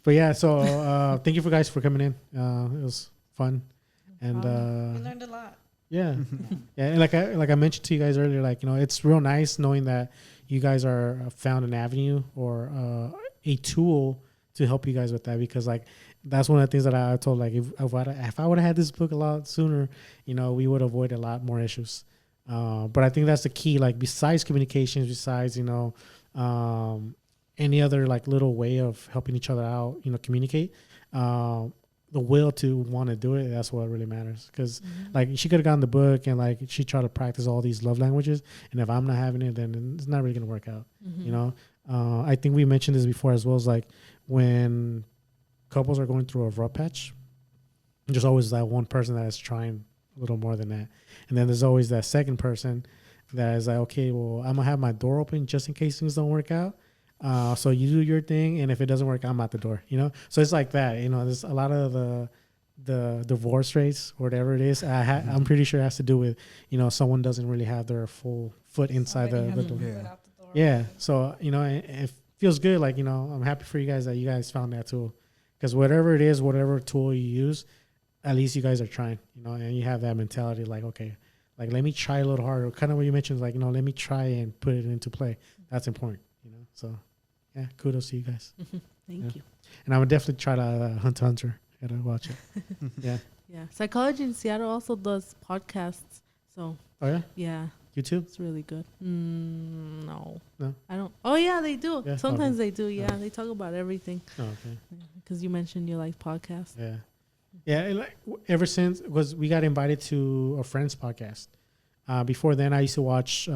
yeah, so thank you for guys for coming in. It was fun, and We learned a lot. yeah, and like I mentioned to you guys earlier, like it's real nice knowing that you guys are found an avenue or a tool to help you guys with that, because like that's one of the things that I told, like if I would have had this book a lot sooner, we would avoid a lot more issues. But I think that's the key. Like besides communications, besides any other like little way of helping each other out, communicate. The will to want to do it, that's what really matters. Because like she could have gotten the book and like she tried to practice all these love languages, and if I'm not having it, then it's not really gonna work out. I think we mentioned this before as well, as like when couples are going through a rough patch, there's always that one person that is trying a little more than that, and then there's always that second person that is like, okay, well, I'm gonna have my door open just in case things don't work out. So you do your thing, and if it doesn't work, I'm out the door, So it's like that, there's a lot of the divorce rates, or whatever it is. I'm pretty sure it has to do with, someone doesn't really have their full foot inside the door. Yeah. So, it feels good. Like, I'm happy for you guys that you guys found that tool, because whatever it is, whatever tool you use, at least you guys are trying, and you have that mentality like, okay, like, let me try a little harder. Kind of what you mentioned, like, let me try and put it into play. That's important, So, yeah, kudos to you guys. Thank you. And I would definitely try to Hunt Hunter. Gotta watch it. Yeah. Yeah. Psychology in Seattle also does podcasts. So. Oh yeah. Yeah. YouTube. It's really good. No. No. I don't. Oh yeah, they do. Yeah, Sometimes okay. they do. Yeah, they talk about everything. Oh, okay. Because you mentioned you like podcasts. Yeah. Yeah. Like ever since we got invited to a friend's podcast. Before then, I used to watch 3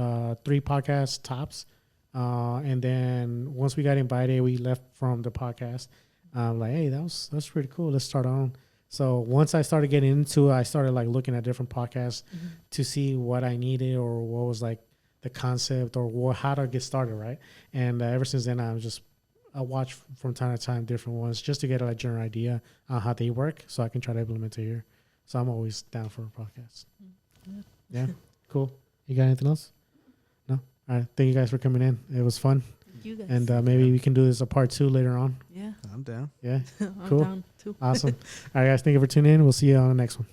podcasts tops. And then once we got invited, we left from the podcast. Like, hey, that's pretty cool. Let's start on. So once I started getting into it, I started like looking at different podcasts to see what I needed or what was like the concept or how to get started, right? And ever since then, I watch from time to time different ones just to get a general idea on how they work, so I can try to implement it here. So I'm always down for a podcast. Yeah, cool. You got anything else? No. All right. Thank you guys for coming in. It was fun. You guys. And maybe we can do this a part 2 later on. Yeah. I'm down. Yeah. I'm Cool. down too. Awesome. All right, guys. Thank you for tuning in. We'll see you on the next one.